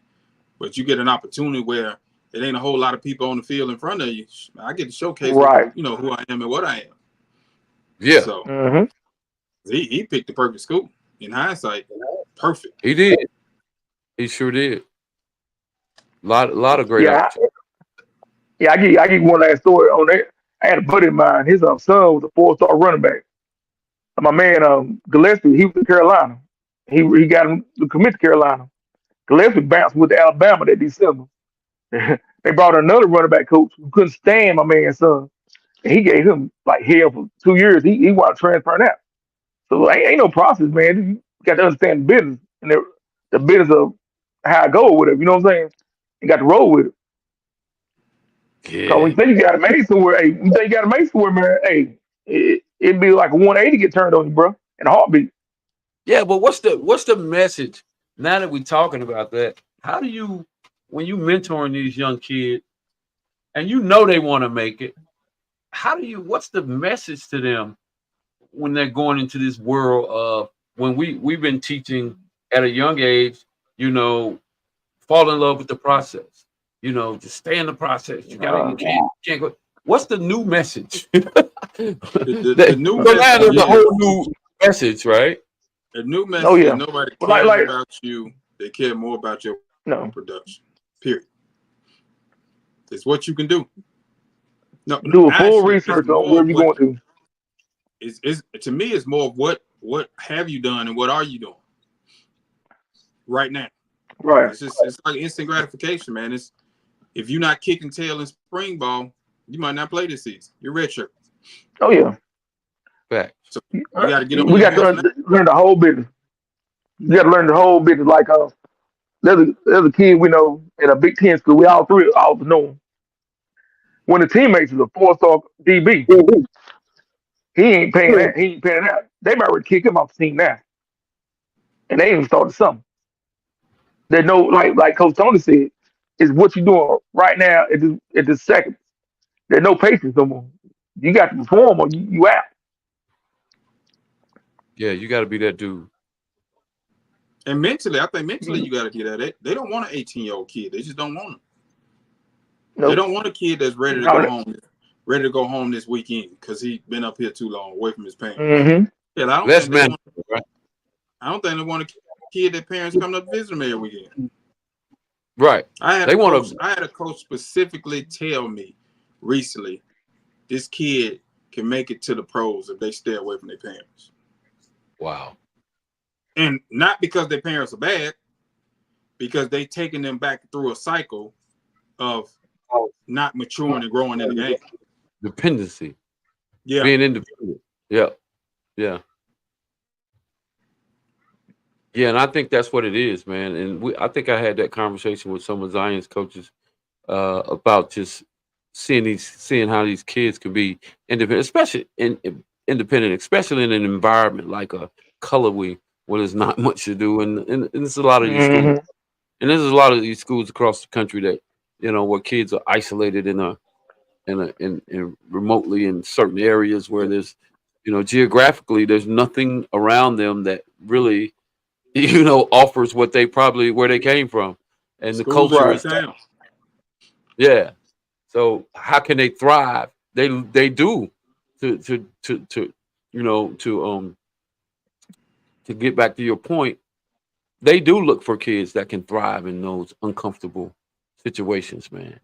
But you get an opportunity where it ain't a whole lot of people on the field in front of you. I get to showcase, who I am and what I am. Yeah. So he picked the perfect school. In hindsight, perfect. He did. He sure did. Lot of great opportunities. Yeah, I give you one last story on that. I had a buddy of mine. His son was a 4-star running back. My man Gillespie, he was in Carolina. He got him to commit to Carolina. Gillespie bounced with Alabama that December. They brought another running back coach who couldn't stand my man's son. And he gave him like hell for 2 years. He wanted to transfer out. So ain't no process, man. You got to understand the business and the business of how I go with it. You know what I'm saying? You got to roll with it. Yeah. Cause when you think you got to make somewhere, man, it'd be like a 180 get turned on you, bro, in a heartbeat. Yeah, but what's the message? Now that we're talking about that, how do you, when you mentoring these young kids and they want to make it, what's the message to them when they're going into this world of, when we've been teaching at a young age, fall in love with the process, just stay in the process. You can't go. What's the new message? the new message is a whole new message, right? The new message is nobody cares about you. They care more about your production. Period. It's what you can do. No, do a full research on where you're going to. Is to me, it's more of what have you done and what are you doing right now. Right. It's like instant gratification, man. It's, if you're not kicking tail in spring ball, you might not play this season. You're redshirt. Oh yeah. Fact. So you got to get on. We got to learn the whole business. You got to learn the whole business. Like there's a kid we know in a Big Ten school. We all know him. When the teammates is a 4-star DB, he ain't paying that. He ain't paying that. They might already kick him off the team now, and they ain't even started something. There's no, like Coach Tony said, is what you're doing right now at this second. There's no patience no more. You got to perform or you out. Yeah, you got to be that dude. And mentally, I think mentally you got to get at it. They don't want an 18-year-old kid. They just don't want him. Nope. They don't want a kid that's ready to go home this weekend because he's been up here too long, away from his parents. Mm-hmm. Yeah, I don't think they want a kid that parents come up to visit them every weekend. Right. I had a coach specifically tell me recently, this kid can make it to the pros if they stay away from their parents. Wow. And not because their parents are bad, because they taking them back through a cycle of not maturing and growing in the game. Dependency. Yeah. Being independent. Yeah. Yeah. Yeah, and I think that's what it is, man. And I think I had that conversation with some of Zion's coaches about just seeing how these kids can be independent, especially independent, especially in an environment like a Colorway where there's not much to do, and there's a lot of these schools, and there's a lot of these schools across the country that where kids are isolated in remotely in certain areas where there's geographically there's nothing around them that really offers what they probably where they came from, and the Schools in culture every Right. is town. yeah. So how can they thrive? They do to to get back to your point. They do look for kids that can thrive in those uncomfortable situations, man,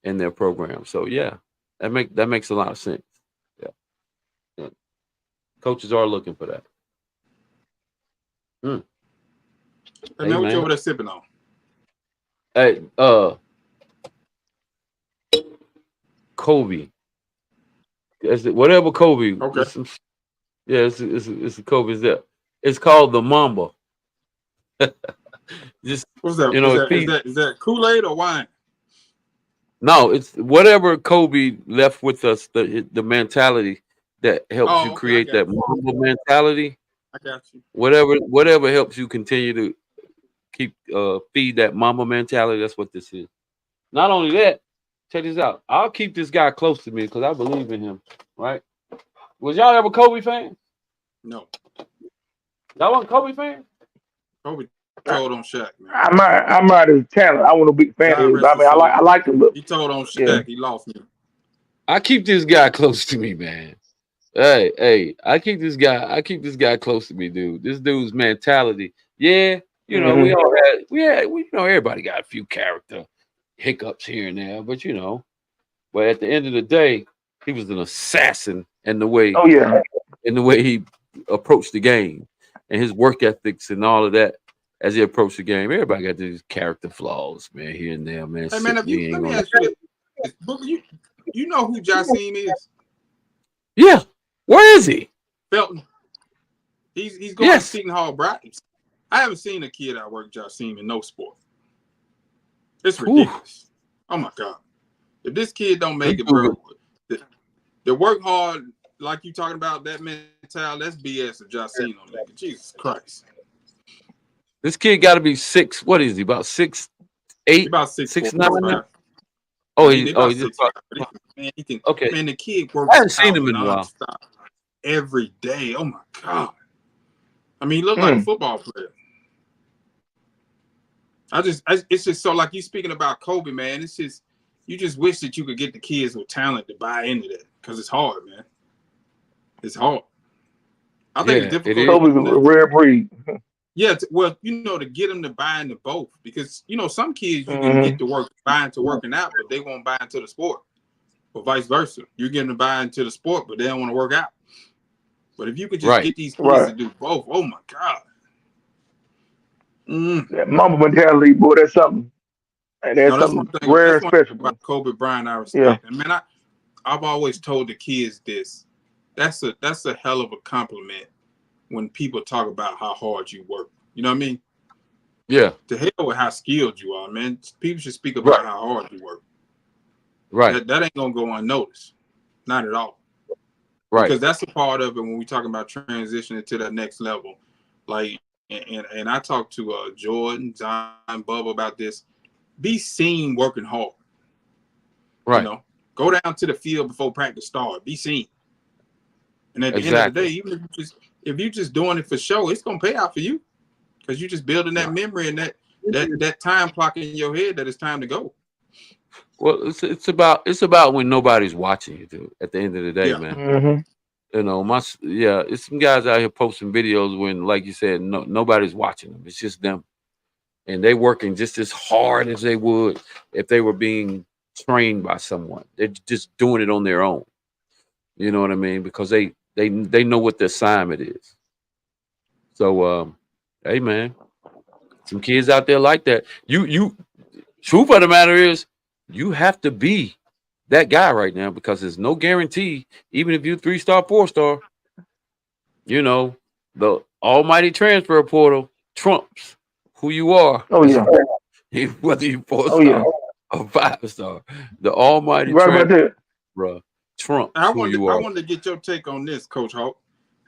in their program. So yeah, that makes a lot of sense. Yeah, yeah. Coaches are looking for that. Mm. Hey Hey man, what you man, over there sipping on? hey Kobe, whatever Kobe, Okay. it's some, yeah, it's a Kobe. It's called the Mamba. Just What's that? it feeds. Is that Kool-Aid or wine? No, it's whatever Kobe left with us, the mentality that helps you Oh, okay, I create got that you. Mamba mentality. I got you. Whatever helps you continue to keep feed that Mamba mentality. That's what this is. Not only that, check this out. I'll keep this guy close to me because I believe in him. Right? Was y'all ever Kobe fan? No. Y'all wasn't Kobe fan? Kobe told on Shaq, man. I admire his talent. I wasn't a big fan of God his, rest but I his mean, soul. I liked him, but He told on yeah. Shaq. He lost me. I keep this guy close to me, man. Hey, I keep this guy close to me, dude. This dude's mentality. Yeah, we Hmm. all everybody got a few character hiccups here and there, but at the end of the day, he was an assassin Oh yeah. in the way he approached the game and his work ethics and all of that as he approached the game. Everybody got these character flaws, man, here and there, man. Hey man, if you We ain't let me gonna. ask you this. Booker, you know who Jasim is? Yeah, where is he? Felton. He's going to Yes. Seton Hall Brightons. I haven't seen a kid outwork Jasim in no sport. It's Whew. ridiculous. Oh my God. If this kid don't This make it, dude, bro, the work hard, like you talking about that mentality, that's BS if Jasim don't make it. Jesus Christ. this kid got to be six. What is he? About six He eight, about six four, 6'9" six now? five. Oh, Yeah, he he oh about he just 6'5". But he can okay. man, the kid I works haven't seen out him in a while. nonstop every day. Oh my God. I mean, he looked like a Mm. football player. It's just so like you speaking about Kobe, man. It's just you just wish that you could get the kids with talent to buy into that because it's hard, man. It's hard. I think it's Yeah, it difficult is. Kobe's a even to rare breed. yeah, well, to get them to buy into both because some kids you can get Hmm. to work buy into working out, but they won't buy into the sport, or vice versa. You get them to buy into the sport, but they don't want to work out. But if you could just Right. get these kids to Right. do both, oh my God. Mm. That Mamba mentality, boy, that's something. And No, that's that's one something thing. rare That's and one special, thing about bro. Kobe Bryant I Yeah. respect. And man, I've always told the kids this. That's a hell of a compliment when people talk about how hard you work. You know what I mean? Yeah. To hell with how skilled you are, man. People should speak about Right. how hard you work. Right. That ain't gonna go unnoticed. Not at all. Right. Because that's a part of it when we talk about transitioning to that next level. Like and I talked to Jordan, John, Bubba about this. Be seen working hard. You Right. know, go down to the field before practice start. Be seen. And at the end of the day, Exactly. even if you just doing it for show, it's gonna pay out for you because you're just building that Right. memory and that time clock in your head that it's time to go. Well, it's about when nobody's watching you, dude. At the end of the day, Yeah, man. Hmm. It's some guys out here posting videos when, like you said, nobody's watching them. It's just them, and they working just as hard as they would if they were being trained by someone. They're just doing it on their own. You know what I mean? Because they know what the assignment is. So, hey, man, some kids out there like that. You truth of the matter is, you have to be that guy right now because there's no guarantee. Even if you 3-star, 4-star, you know the almighty transfer portal trumps who you are, Oh yeah. whether you four Oh yeah. star or 5-star. The almighty You right about transfer, that. bruh, trumps I who wanted you I are. wanted to get your take on this, Coach Hawk.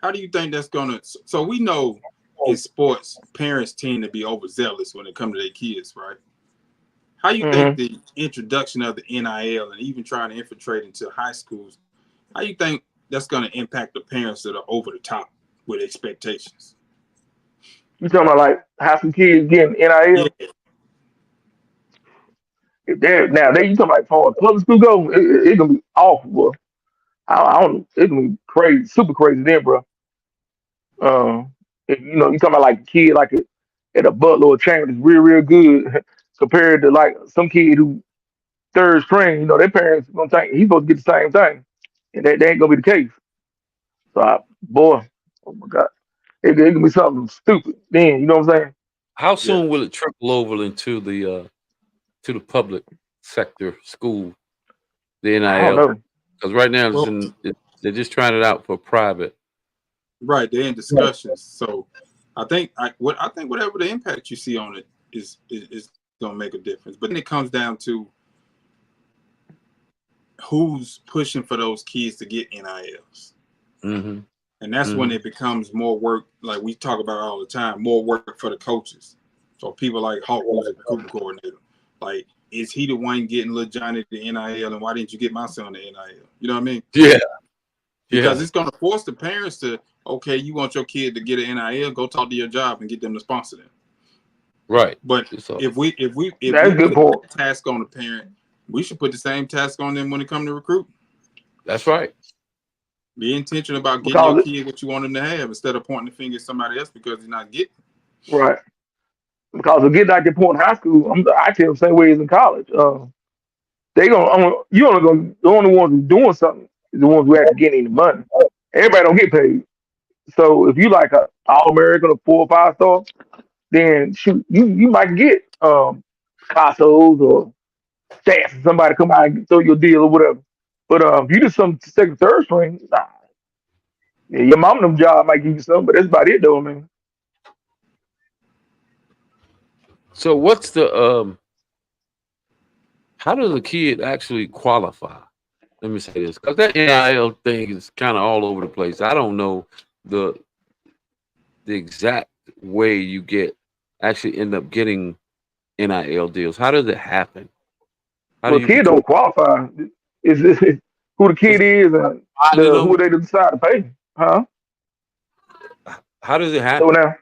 How do you think that's gonna? So we know in sports, parents tend to be overzealous when it comes to their kids, right? How you think Hmm. the introduction of the NIL and even trying to infiltrate into high schools, how you think that's going to impact the parents that are over the top with expectations? You talking about like how some kids getting Yeah, NIL? If they're now they you talking about for public school go, it gonna be awful, bro. I don't. It's gonna be crazy, super crazy then, bro. If, you talking about like a kid like at a Butler or Chamber that's real good compared to like some kid who third string. Their parents gonna think he's supposed to get the same thing, and that ain't gonna be the case. So, boy, oh my God, it can be something stupid. Then you know what I'm saying? How yeah. soon will it trickle over into the public sector school, the I don't NIL? know. Because right now Well, they're just trying it out for private. right, they're in discussions. So I think whatever the impact you see on it is gonna make a difference. But then it comes down to who's pushing for those kids to get NILs. Mm-hmm. And that's when Mm-hmm. it becomes more work, like we talk about all the time, more work for the coaches. So people like Hawk, who's a recruiting coordinator, like, is he the one getting little Johnny the NIL, and why didn't you get my son the NIL? You know what I mean? Yeah, Because yeah, it's going to force the parents to, okay, you want your kid to get an NIL, go talk to your job and get them to sponsor them. right. But So if we That's a good put point. that task on the parent, we should put the same task on them when it comes to recruiting. that's right. Be intentional about getting your Because kid what you want them to have instead of pointing the finger at somebody else because he's not getting. right, because to get like the point in high school, I tell them same way as in college. They you only gonna the only ones who's doing something is the ones who actually getting the money. Everybody don't get paid. So if you like a All American or 4 or 5 star, then shoot, you might get Picasso's or stats. Somebody come out and throw your deal or whatever. But if you just some second, third string, nah. Yeah, your mom them job might give you something, but that's about it though, man. So what's the how does a kid actually qualify? Let me say this, because that NIL thing is kind of all over the place. I don't know the the exact way you get actually end up getting NIL deals. How does it happen? How do Well, you kid become? don't qualify. Is who the Is kid it is and finding who them? they decide to pay, huh? How does it So happen? now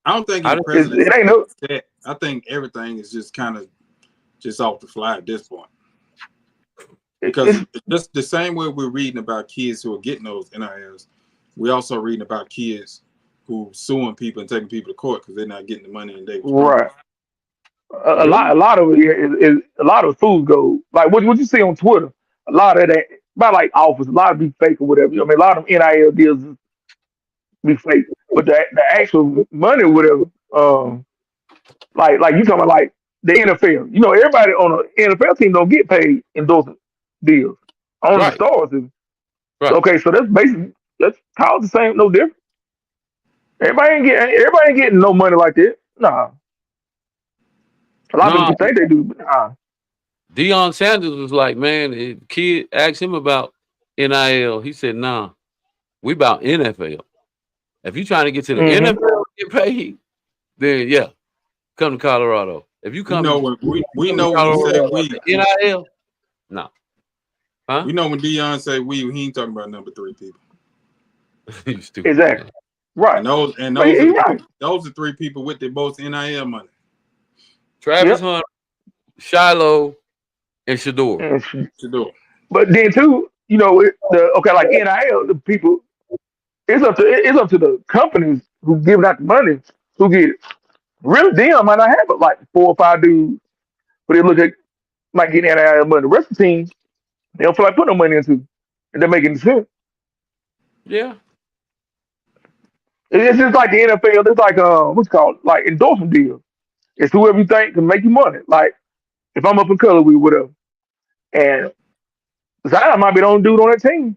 I don't think How any does president's it ain't no set. I think everything is just kind of just off the fly at this point. Because it's just the same way we're reading about kids who are getting those NILs, we're also reading about kids who suing people and taking people to court because they're not getting the money and they was right. promised. A really? lot of it is a lot of fools go like what you see on Twitter. A lot of that about like offers, a lot of be fake or whatever. I mean, a lot of them NIL deals be fake, but the actual money or whatever, like you talking about like the NFL. Everybody on an NFL team don't get paid endorsement deals. Only the Right, stars do. right. Okay, so that's college the same, no different. Everybody ain't getting no money like that. Nah, a lot of No, people think they do, but nah. Deion Sanders was like, man, kid asked him about NIL. He said, nah, we about NFL. If you trying to get to the Hmm. NFL and get paid, then yeah, come to Colorado. If you We know come when we come to know when he say Colorado we, after NIL, no. Huh? we know when Deion say we, he ain't talking about number three people. You stupid Exactly. man. Right. And those and But those are he the right. those are three people with the most NIL money. Travis Yep. Hunt, Shiloh, and Shador. And To do. but then too, okay, like NIL, the people, it's up to the companies who giving out the money who get it. Really, them might not have it like 4 or 5 dudes, but they look at might get NIL money. The rest of the team, they don't feel like putting no money into, and they're making sense. Yeah. It's just like the NFL. It's like what's it called like endorsement deals. It's whoever you think can make you money. Like if I'm up in color with whatever, and Zion might be the only dude on that team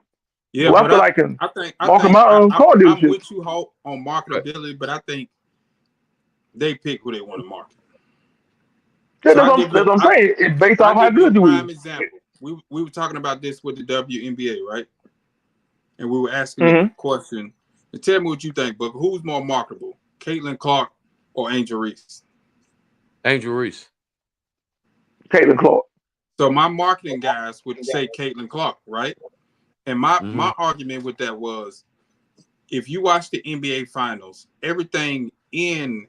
Yeah, who I but feel like can I market think my own car I'm dealership. with you, Hope, on Right. marketability, but I think they pick who they want to market. Yeah, So that's what I'm saying. It's based I off how give you a good you is. prime example. We were talking about this with the WNBA, right? And we were asking the Mm-hmm. question. And tell me what you think, but who's more marketable, Caitlin Clark or Angel Reese? Angel Reese. Caitlin Clark. So my marketing guys would say Caitlin Clark, right? And Hmm. my argument with that was, if you watch the NBA finals, everything in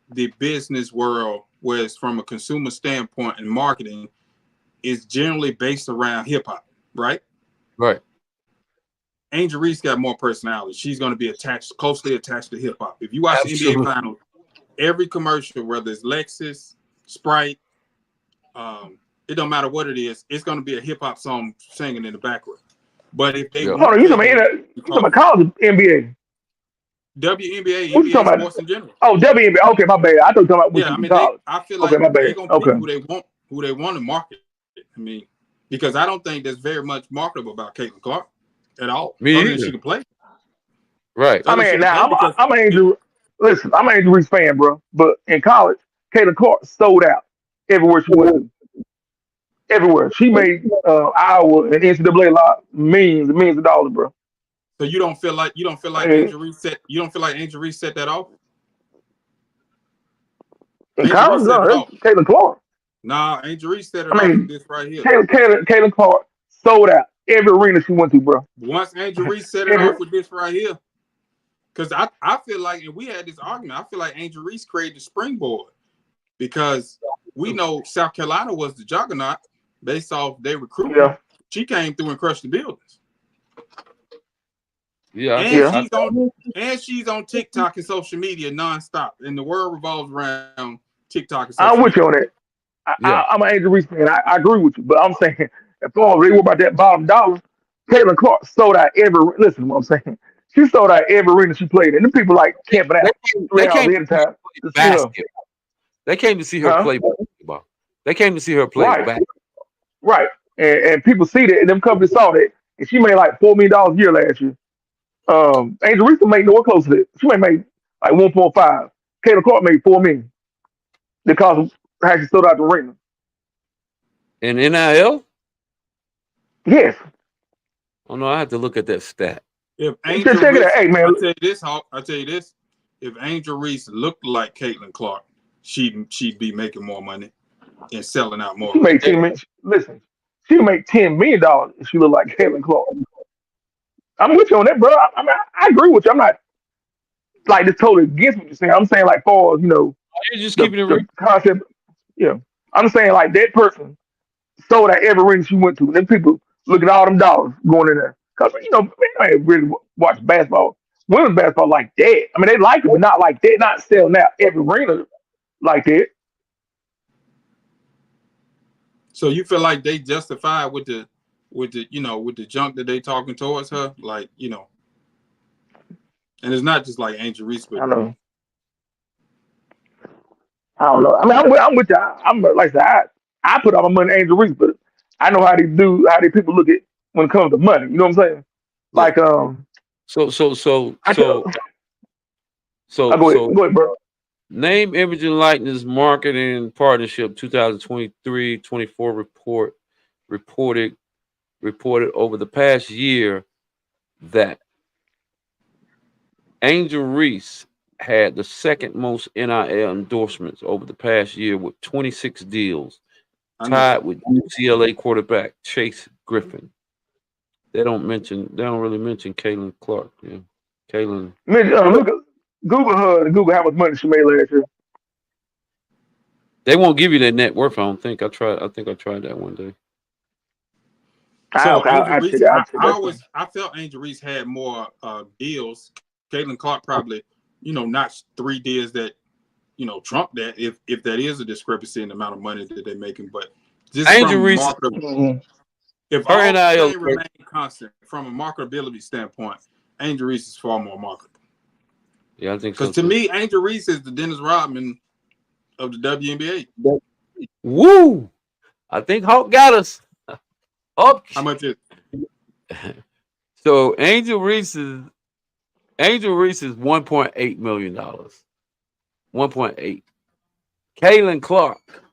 the business world, whereas from a consumer standpoint and marketing, is generally based around hip hop, right? Right. Angel Reese got more personality. She's going to be closely attached to hip hop. If you watch the NBA Absolutely. Finals, every commercial, whether it's Lexus, Sprite, it don't matter what it is, it's going to be a hip hop song singing in the background. But if they Yeah. Hold want on, you talking about college NBA? WNBA, What you NBA talking about? sports in general. Oh, WNBA. Okay, my bad. I thought you were talking about what Yeah, you I in mean college. I feel Okay, like my they're bad. gonna pick Okay. who they want to market. I mean, because I don't think there's very much marketable about Caitlin Clark at all, Me other than she either. can play. Right. I Other than she mean, can play now because I'm an Angel. Listen, I'm an Angel Reese fan, bro. But in college, Kayla Clark sold out everywhere she went to. Everywhere she made Iowa and NCAA a lot millions and millions of dollars, bro. so you don't feel like And Angel Reese set that off. in Angel Reese college, set no, it that's off. Kayla Clark. Nah, Angel Reese set it I off with mean, this right here. Kayla Clark sold out every arena she went to, bro. Once Angel Reese set it Every off with this right here, because I feel like, and we had this argument, I feel like Angel Reese created the springboard because we know South Carolina was the juggernaut based off their recruiting. yeah, She came through and crushed the buildings. Yeah. And yeah. she's on TikTok and social media nonstop. And the world revolves around TikTok and I'm social with media. you on that. Yeah. I'm an Angel Reese fan. I agree with you, but I'm saying if all they were about that bottom dollar, Caitlin Clark sold out every. Listen, to what I'm saying, she sold out every arena she played in. The people like camping They out came, they 3 hours came ahead to of see her time play to see her. basketball. They came to see her Huh? play basketball. They came to see her play Right, basketball. right. And people see that, and them companies saw that, and she made like $4 million a year last year. Angel Reese made nowhere close to that. She may make like 1.5. Caitlin Clark made 4 million because of how she sold out the arena. And NIL? Yes, Oh no, I have to look at that stat. If just Angel check it out. Reese, Hey man, I tell you this, Hawk, I tell you this. If Angel Reese looked like Caitlin Clark, she'd be making more money and selling out she more made arenas. 10 million. Listen, she would make $10 million if she looked like Caitlin Clark. I'm with you on that, bro. I mean, I agree with you. I'm not like just totally against what you're saying. I'm saying like far as You're just the keeping it real. the concept. Yeah, I'm saying like that person sold out every ring she went to. And then people look at all them dollars going in there because man, I ain't really watch basketball, women's basketball like that. I mean, they like it, but not like that. Not selling out every arena like that. So you feel like they justify with the junk that they talking towards her, like and it's not just like Angel Reese, I but don't know. I don't know. I mean, I'm with you. I'm like I said, I put all my money in Angel Reese, but I know how these people look at when it comes to money. You know what I'm saying? yeah. Like So so so I so tell, I so go so ahead, bro. name image and likeness marketing partnership 2023-24 reported reported over the past year that Angel Reese had the second most NIL endorsements over the past year with 26 deals, I knew tied that. with UCLA quarterback Chase Griffin. They don't really mention Kaylin Clark. Yeah. Kaylin, Man, look, Google her and Google how much money she made last year. they won't give you that net worth. I don't think. I think I tried that one day. So Angel I check Reese, it. I I, check I that too. always I felt Angel Reese had more deals. Caitlin Clark probably, not 3 deals that Trump that if that is a discrepancy in the amount of money that they're making, but just Angel from Reese, market, Hmm. if her all NIL. things remain constant from a marketability standpoint, Angel Reese is far more marketable. Yeah, I think Because so to too. me, Angel Reese is the Dennis Rodman of the WNBA. Woo! I think Hawk got us. Up. How much is So Angel Reese is $1.8 million. 1.8. Kaylin Clark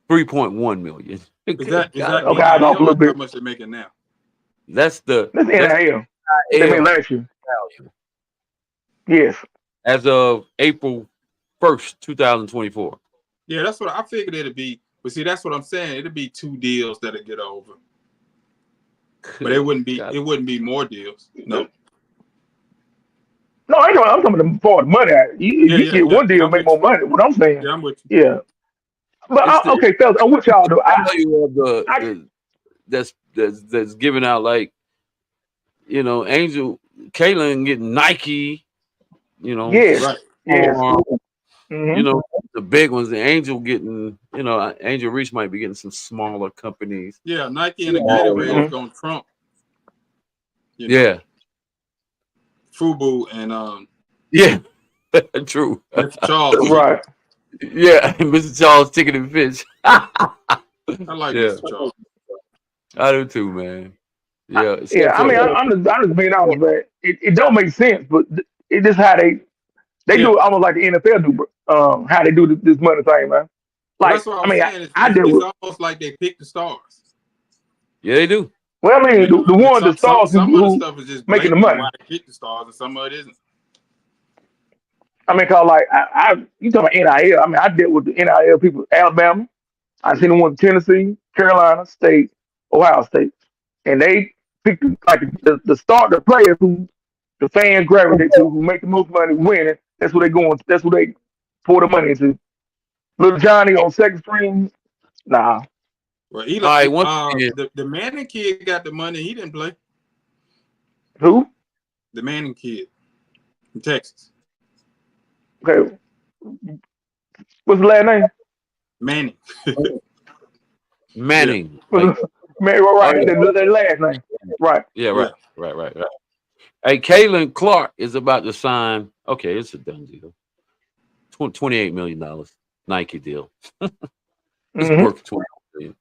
3.1 million. is that Good is that God. Okay, I was off a NIL little or how bit. much they're making now? That's That's NIL. What they made NIL last year. value Yes. as of April 1st, 2024. Yeah, that's what I figured it'd be. But see, that's what I'm saying. It'd be 2 deals that'll get over. But it Good wouldn't be God. it wouldn't be more deals. No. No, I know. I'm talking about for the money. Yeah, You yeah, get yeah, one yeah. deal, I'm make with more you. money. What I'm saying, Yeah, I'm with you. yeah. But It's the okay, fellas, I'm with y'all though. value of I the that's giving out like Angel Kaylin getting Nike, yes, Right. yes. Storm, you Hmm. know, the big ones. The Angel getting, Angel Reese might be getting some smaller companies. Yeah, Nike and the Small, Gatorade is Hmm. gonna trump, you know, yeah, Fubu and yeah, true. Mr. Charles chicken. Right. Yeah, Mr. Charles Chicken and Fish. I like Yeah, Mr. Charles. I do too, man. Yeah, Yeah. except I for mean, I'm just being honest, man. It don't make sense, but it just how they Yeah. do it almost like the NFL do. How they do this money thing, man. Well, Like, that's what I I was mean, saying. I deal It's with. almost like they pick the stars. yeah, they do. Well, I mean, You know, the and one, the stars some of the who stuff is just making the blatant on money. why they pick the stars, and some of it isn't. I mean, cause like you talking about NIL. I mean, I dealt with the NIL people, Alabama. I seen them with Tennessee, Carolina State, Ohio State, and they picked like the start the players who the fans gravitate to, who make the most money, winning. That's what they going. That's what they pour the money into. Little Johnny on second string, nah. Well, All Eli, right, once again, the Manning kid got the money. He didn't play. Who? The Manning kid in Texas. Okay, what's the last name? Manning. Yeah, Manning, like, What's Man, oh right, yeah, the last name, right? yeah, yeah. right. Hey, Kaylin Clark is about to sign. Okay, it's a done deal. $28 million Nike deal. It's Hmm. worth 20 million.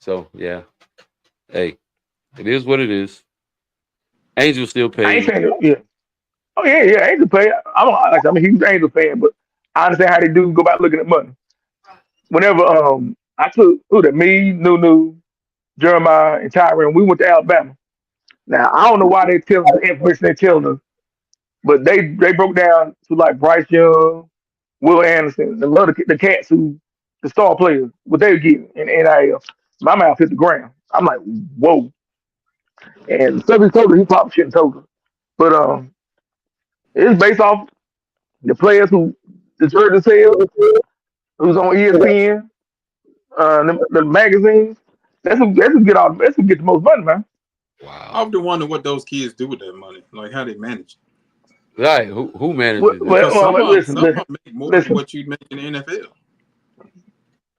So yeah, hey, it is what it is. Angel still I ain't paid. saying yeah. Oh yeah, yeah. Angel play. I'm a huge Angel fan, but I understand how they do go about looking at money. Whenever I took who that me, Nunu, Jeremiah, and Tyron, we went to Alabama. Now I don't know why they tell us the information they telling us, but they broke down to like Bryce Young, Will Anderson, the other the cats who the star players, what they were getting in NIL. My mouth hit the ground. I'm like, whoa. And stuff he told her, he probably shouldn't told her. But it's based off the players who deserve to sell, who's on ESPN, the magazines. That's who get the most money, man. I Wow. often wonder what those kids do with that money, like how they manage it. Right. Who Well, manages it? well, Because well, some listen, of listen, them make more than listen. what you'd make in the NFL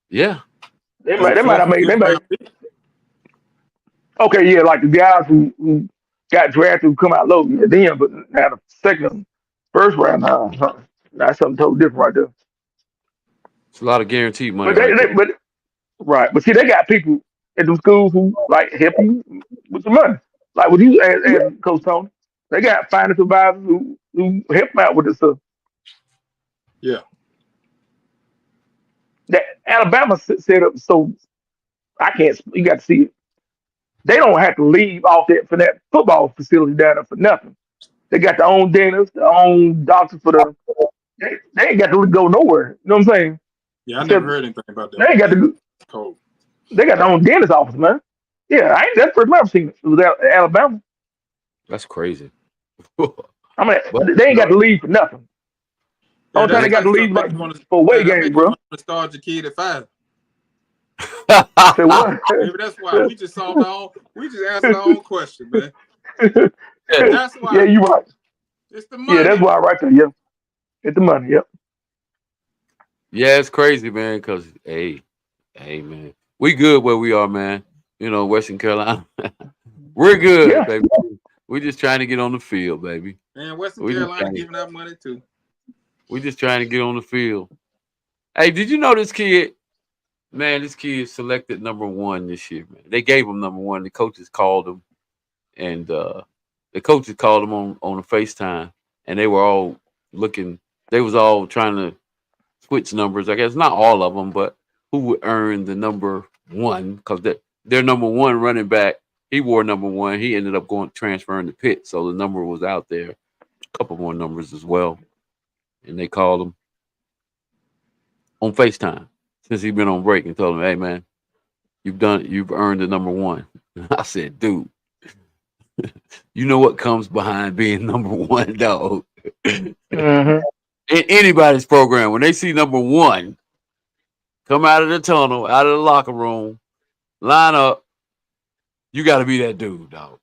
Yeah. They as might, a they might fourth not or make. They fifth might. round pick. Okay, yeah, like the guys who got drafted who come out low, yeah, then, but now the second, first round, that's something totally different right there. It's a lot of guaranteed money But right there. but right, but see, they got people at them schools who like help you with the money, like with you as Coach Tony. They got financial advisors who help out with this stuff. Yeah, That Alabama set up so I can't. You got to see it. They don't have to leave off that for that football facility down there for nothing. They got their own dentists, their own doctors for the. They ain't got to go nowhere. You know what I'm saying? yeah. I never Except heard anything about they them. ain't got That to. code. They got their own dentist office, man. Yeah, I ain't that's the first time I've seen it. It was Alabama. That's crazy. I mean, But they ain't got to leave for nothing. Yeah, Only time that's they hey, got like to stuff leave make like you want to. for away That games, make you bro. want to start your kid at 5. Say what? Maybe that's why we just solved our own. We just answered our own question, man. That's Yeah, why you right. it's the Yeah, that's money. why right there. Yeah, it's the money. Yep. yeah, it's crazy, man. Cause hey, man, we good where we are, man. Western Carolina, we're good, Yeah. baby. We just trying to get on the field, baby. And Western We just Carolina trying to, giving out money too. we just trying to get on the field. Hey, did you know this kid? Man, this kid selected number one this year, man. They gave him number one. The coaches called him, and the coaches called him on a FaceTime, and they were all looking. They was all trying to switch numbers. I guess not all of them, but who would earn the number one? Because their number one running back, he wore number one. He ended up going transferring to Pitt, so the number was out there. A couple more numbers as well, and they called him on FaceTime since he'd been on break and told him, "Hey, man, you've earned the number one." I said, "Dude, you know what comes behind being number one, dog." Mm-hmm. In anybody's program, when they see number one come out of the tunnel, out of the locker room, line up, you got to be that dude, dog.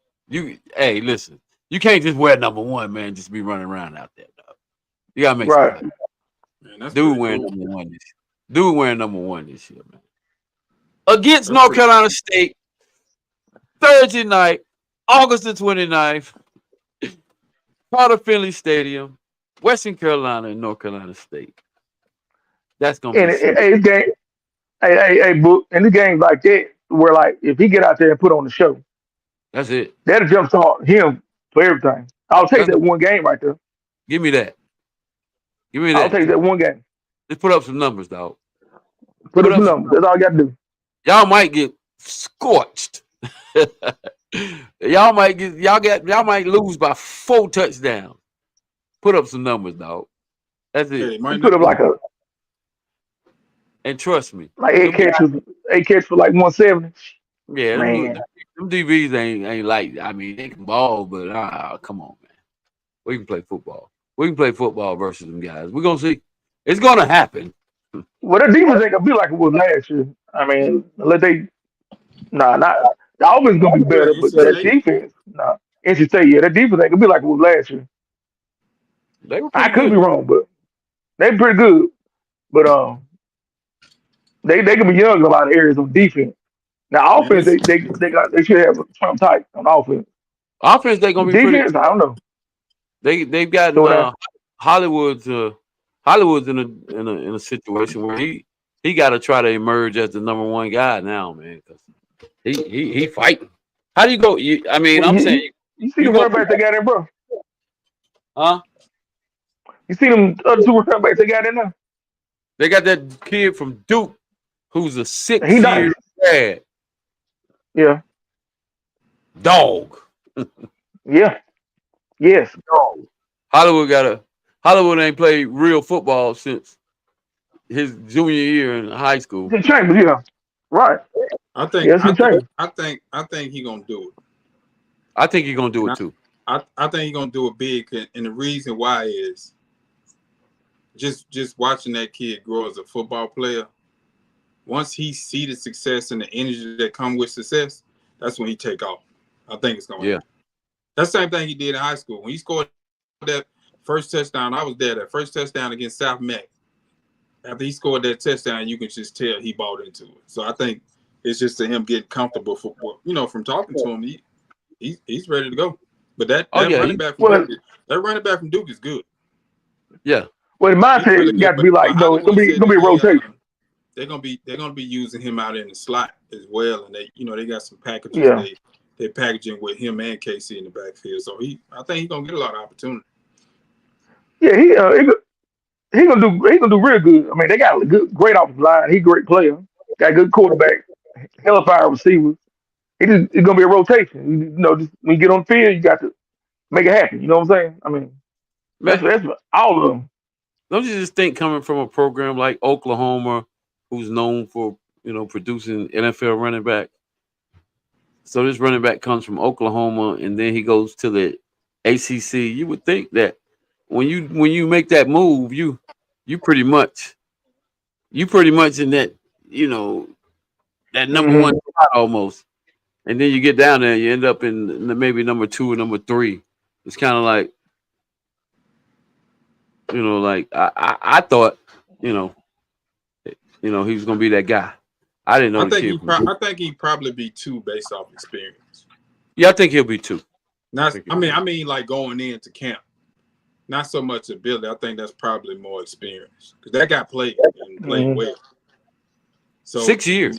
Hey, listen, you can't just wear number one, man. Just be running around out there, dog. You gotta make some Right. plays. Man, that's Dude pretty wearing cool. number one this year. Dude wearing number one this year, man. Against That's North pretty. Carolina State, Thursday night, August the 29th, Carter Finley Stadium, Western Carolina and North Carolina State. That's gonna And be something. it's game, hey, book, in the games like that, where like if he get out there and put on the show, That's it. that'll jumpstart him for everything. I'll take That's that one game right there. give me that. Give me I'll that. take that one game. Just put up some numbers, dog. Put Put up up some some numbers. numbers. That's all you got to do. Y'all might get scorched. Y'all might lose by 4 touchdowns. Put up some numbers, dog. That's Yeah, it. they He might put not up lose. And trust me, like eight them, D- catches, 8 catches for like 170. yeah, Man, them DBs ain't like. I mean, they can ball, but come on, man. We can play football. We can play football versus them guys. We're gonna see. It's gonna happen. well, their defense ain't gonna be like it was last year. I mean, unless they, not the offense gonna be Who at better, but NC that State? defense, NC State, yeah, that defense ain't gonna be like it was last year. They were I pretty could be good. wrong, but they pretty good. But they can be young in a lot of areas on defense. Now Man, offense, this they should have a Trump tight on offense. Offense, they gonna be pretty. Defense, I don't know. They've gotten So that Hollywood's Hollywood's in a situation where he got to try to emerge as the number one guy now, man. Because he fighting. How do you go? I mean, well, I'm saying you see you the go, running backs they got in, bro. huh? You see them other two running backs they got in there. They got that kid from Duke who's a He nice. 6 year grad Yeah, dog. yeah, yes. Dog. Hollywood ain't played real football since his junior year in high school. It's in Chambers, yeah. Right. I think Yeah, it's I in think Chambers. I think I think he gonna do it. I think he's gonna do And it too. I think he gonna do it big. And the reason why is just watching that kid grow as a football player. Once he see the success and the energy that come with success, that's when he take off. I think it's gonna Yeah. happen. That's the same thing he did in high school. When he scored that first touchdown, I was there. That first touchdown against South Mac. After he scored that touchdown, you can just tell he bought into it. So I think it's just to him getting comfortable for from talking to him. He's ready to go. But that Oh yeah. running back from Well, Duke is good. Yeah. well, in my He's really opinion, good. got to be like, But it's Hollywood said gonna that be a rotation. they're gonna be using him out in the slot as well, and they got some packages Yeah, they're packaging with him and KC in the backfield. So I think he's gonna get a lot of opportunity. yeah. He gonna do real good. I mean, they got a great offensive line. He a great player. Got a good quarterback. Hell fire receivers. It's gonna be a rotation. Just when you get on the field, you got to make it happen. You know what I'm saying? I mean, Man, that's all of them. don't you just think coming from a program like Oklahoma, who's known for producing NFL running back? So this running back comes from Oklahoma, and then he goes to the ACC. You would think that when you make that move, you pretty much in that that number one Hmm. spot almost, and then you get down there, you end up in maybe number two or number three. It's kind of like like I thought you know he was gonna be that guy. I didn't know I the think kid from Duke. I think he'd probably be two based off experience. Yeah, I think he'll be two. I Not think I he'll mean be. I mean like going into camp. Not so much ability. I think that's probably more experience because that guy played and played Hmm. well. So 6 years.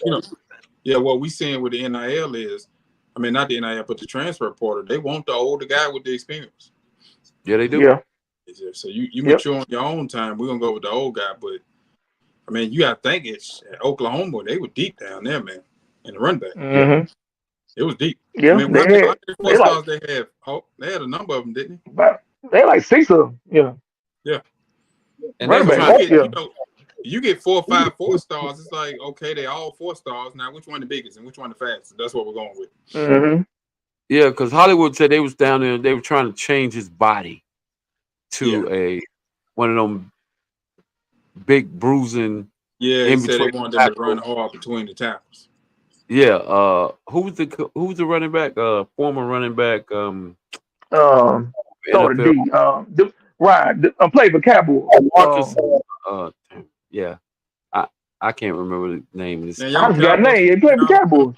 yeah, what we seeing with the NIL is, I mean, not the NIL, but the transfer portal. They want the older guy with the experience. Yeah, they do. Yeah. So you Yep. mature on your own time. We're gonna go with the old guy, but I mean, you gotta think it's at Oklahoma. They were deep down there, man, in the run back. Hmm. It was deep. I Yeah. mean, They how had many four they like stars they have? Oh, they had a number of them, didn't about they like 6 of them. Yeah. they? Yeah. And they Running were So trying back. to Yeah. you get 4 or 5 4 stars. It's like okay, they all 4 stars. Now, which one the biggest and which one the fastest? That's what we're going with. Hmm. yeah, because Hollywood said they was down there. They were trying to change his body Yeah. to one of them big bruising Yeah, he in said they between wanted them to run tackles. hard between the tackles. Yeah. Who was the running back? Former running back. Um, Start a NFL. D. Ryan. I'm playing for Cowboys. Marcus. Yeah. I I can't remember the name of this. Man, I y'all just got a Cowboys. name. He played for Y'all, Cowboys.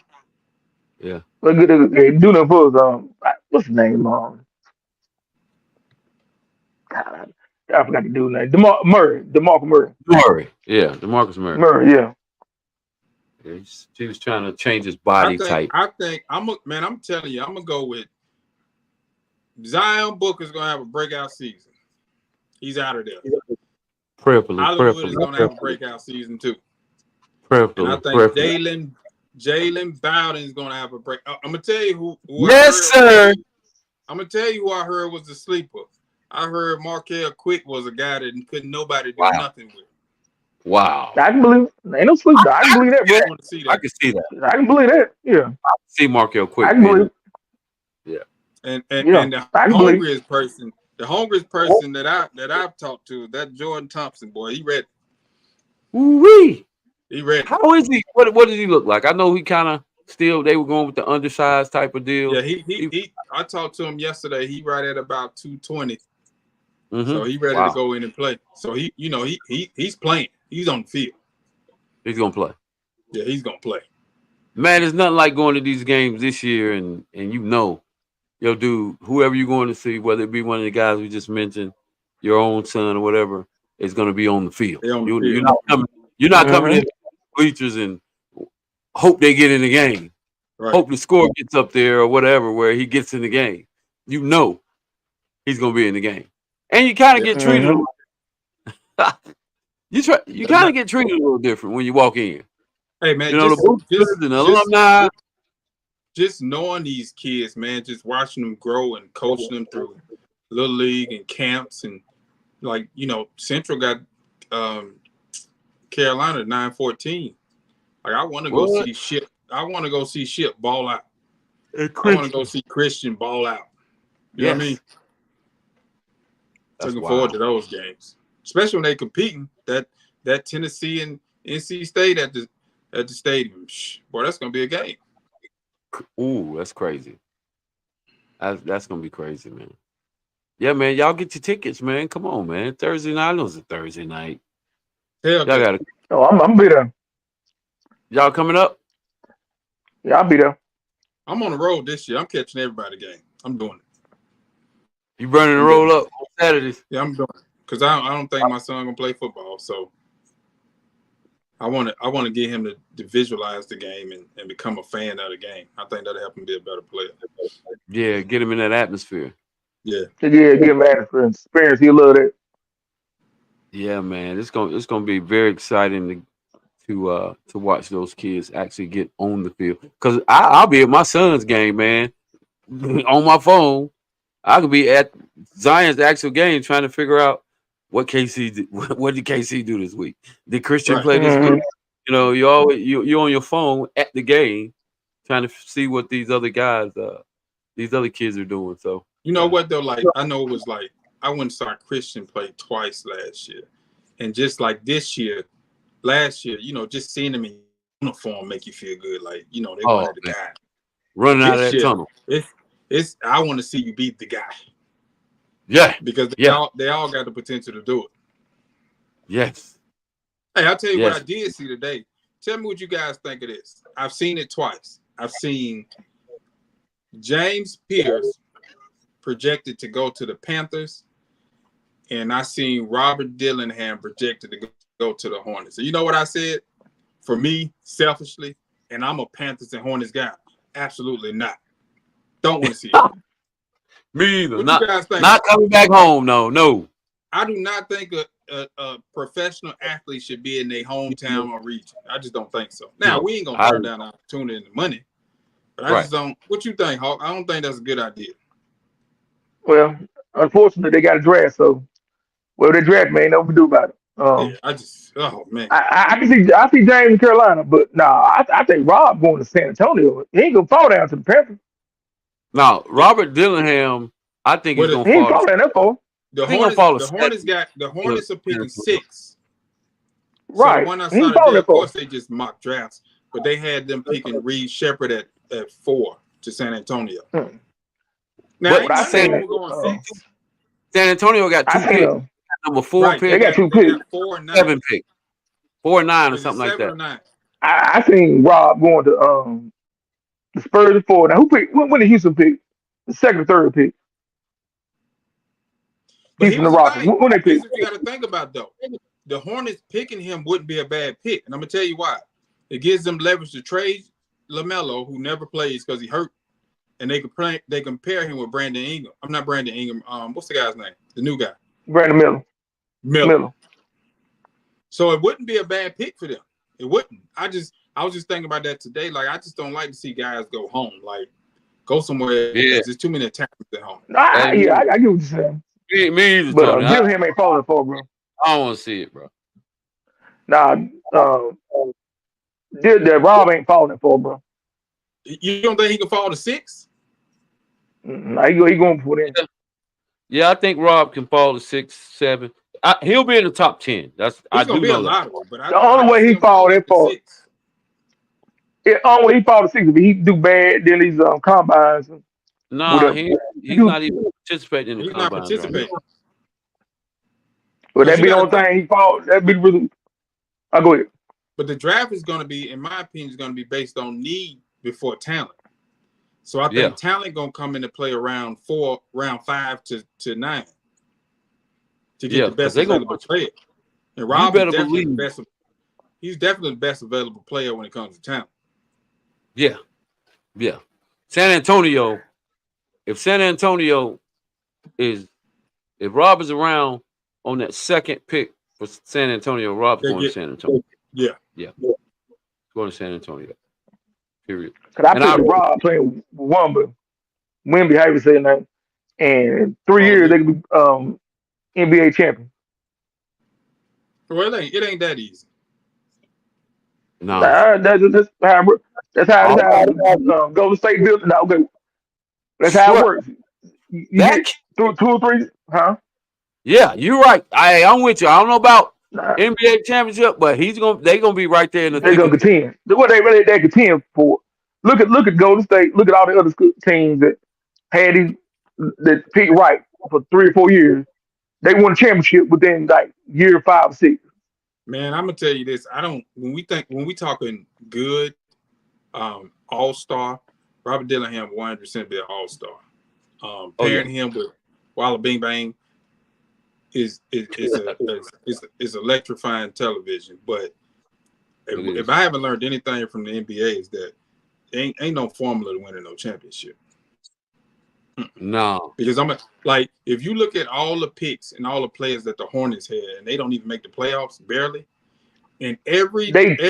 Yeah. Look at do nothing for us. What's his name? God, I forgot the dude's name. Murray. DeMarco Murray. Murray. Yeah. DeMarcus Murray. Murray. Yeah. Yeah, he was trying to change his body type. I'm telling you, I'm gonna go with Zion Booker's gonna have a breakout season. He's out of there. Hollywood is gonna have a breakout season too. And I think Jalen Bowden is gonna have a break. I'm gonna tell you who yes, sir. I'm gonna tell you who I heard was the sleeper. I heard Markel Quick was a guy that couldn't nobody do nothing with. Wow. I can believe it. Ain't no sleep. I can believe that, bro. I want to see that. I can see that. I can believe that. Yeah. See Markel Quick. I can believe it. Yeah. And Yeah, the hungriest person that I've talked to, that Jordan Thompson boy, he ready. Ooh-wee. He ready. How is he? What does he look like? I know he kind of still. They were going with the undersized type of deal. Yeah, he I talked to him yesterday. He right at about 220. Mm-hmm. So he ready to go in and play. So he's playing. He's on the field. He's gonna play. Yeah, he's gonna play. Man, there's nothing like going to these games this year, and yo, dude, whoever you're going to see, whether it be one of the guys we just mentioned, your own son or whatever, is going to be on the field. You're not coming. You're not coming in bleachers and hope they get in the game. Right. Hope the score gets up there or whatever, where he gets in the game. You know he's going to be in the game, and you kind of get treated. You kind of get treated a little different when you walk in. Hey man, just knowing these kids, man, just watching them grow and coaching them through little league and camps, and Central got Carolina 9-14. Like I want to go see Ship. I want to go see Ship ball out. I want to go see Christian ball out. You know what I mean? Looking forward to those games, especially when they competing. That Tennessee and NC State at the stadium. Boy, that's gonna be a game. Ooh, that's crazy. That's gonna be crazy, man. Yeah, man, y'all get your tickets, man. Come on, man. Thursday night. I know it's a Thursday night. Y'all gotta. Oh, I'm be there. Y'all coming up? Yeah, I'll be there. I'm on the road this year. I'm catching everybody game. I'm doing it. You burning the roll up on Saturdays? Yeah, I'm doing it because I don't think my son gonna play football, so. I want to get him to visualize the game and become a fan of the game. I think that'll help him be a better player. Yeah, get him in that atmosphere. Yeah, get him atmosphere experience. He love it. Yeah, man, it's gonna be very exciting to watch those kids actually get on the field. Because I'll be at my son's game, man, on my phone. I could be at Zion's actual game trying to figure out. What KC did, what did KC do this week? Did Christian play this week? You know, you're on your phone at the game trying to see what these other guys, these other kids are doing. So you know what though, like I know it was like I went and saw Christian play twice last year, and just like last year, just seeing him in uniform make you feel good. Like they wanted the guy running out of that tunnel. It's I want to see you beat the guy. Yeah, because they all got the potential to do it. Yes. Hey, I'll tell you what I did see today. Tell me what you guys think of this. I've seen it twice. I've seen James Pierce projected to go to the Panthers, and I seen Robert Dillingham projected to go to the Hornets. So you know what I said? For me, selfishly, and I'm a Panthers and Hornets guy. Absolutely not. Don't want to see it. Me either. Not coming back home. No. I do not think a professional athlete should be in their hometown or region. I just don't think so. Now we ain't gonna turn down the opportunity and the money, but I just don't. What you think, Hawk? I don't think that's a good idea. Well, unfortunately, they got a draft, so they draft, man, nothing to do about it. Man, I see James in Carolina, but I think Rob going to San Antonio. He ain't gonna fall down to the Panthers. Now, Robert Dillingham, I think he's going to fall. He ain't falling that far. The He gonna fall Hornets, asleep. the Hornets are picking 6. So the Right. one I He saw falling today, of for. course, they just mock drafts, but they had them picking Reed Shepard at 4 to San Antonio. Hmm. Now, But ain't I nothing seen wrong it. with going 6. San Antonio got I 2 seen picks. them. Number 4 Right. They pick, got 2 They picks. got 4 and 9. 7 pick, 4 and 9 or Is it something like 7 that. or 9? I seen Rob going to the Spurs at 4. Now who picked? When did Houston pick? The second or third pick. But Houston the here's the Rockets. thing. When they This is pick? what you got to think about, though. The Hornets picking him wouldn't be a bad pick. And I'm going to tell you why. It gives them leverage to trade LaMelo, who never plays because he hurt. And they compare him with Brandon Ingram. I'm not Brandon Ingram. What's the guy's name? The new guy. Brandon Miller. Miller. So it wouldn't be a bad pick for them. It wouldn't. I was just thinking about that today. Like, I just don't like to see guys go home. Like, go somewhere. Yeah. There's too many attachments at home. I get what you're saying. Me either, But Tony. Dillingham ain't falling for, bro. I don't want to see it, bro. Nah, that Rob ain't falling for, bro. You don't think he can fall to 6? Nah, he going for it. Yeah, I think Rob can fall to 6, 7. He'll be in the top 10. I It's gonna do be a know that. lottery, but The only way he fall that far. 6. The only way he fall to 6 if he do bad then these combines. Nah, he's not even participating in the He's not combines right participating. now. But that You be the gotta only think- thing he fall. That be really. I go ahead. But the draft is going to be, in my opinion, is going to be based on need before talent. So I think talent going to come into play around 5 to 9 to get the best available player. And Rob is definitely the best. He's definitely the best available player when it comes to talent. Yeah. San Antonio. If Rob is around on that second pick for San Antonio, Rob's going to San Antonio. Yeah. Going to San Antonio. Period. Because I picture Rob playing Wemby. Wemby, how you say that? And in 3 years, they could be NBA champion. Well, it ain't that easy. No. That's how Golden State built it. Now, okay, that's how it works. You get through 2 or 3, huh? Yeah, you're right. I'm with you. I don't know about NBA championship, but they're gonna be right there in the. They're gonna contend. What they contend for? Look at Golden State. Look at all the other teams that had these that pick right for 3 or 4 years. They won a championship within like year 5 or 6. Man, I'm gonna tell you this. When we talking good, all-star, Robert Dillingham 100% be an all-star. Pairing him with Walla Bing Bang is electrifying television. But if I haven't learned anything from the NBA, is that ain't no formula to winning no championship. No, because if you look at all the picks and all the players that the Hornets had, and they don't even make the playoffs barely, and every talent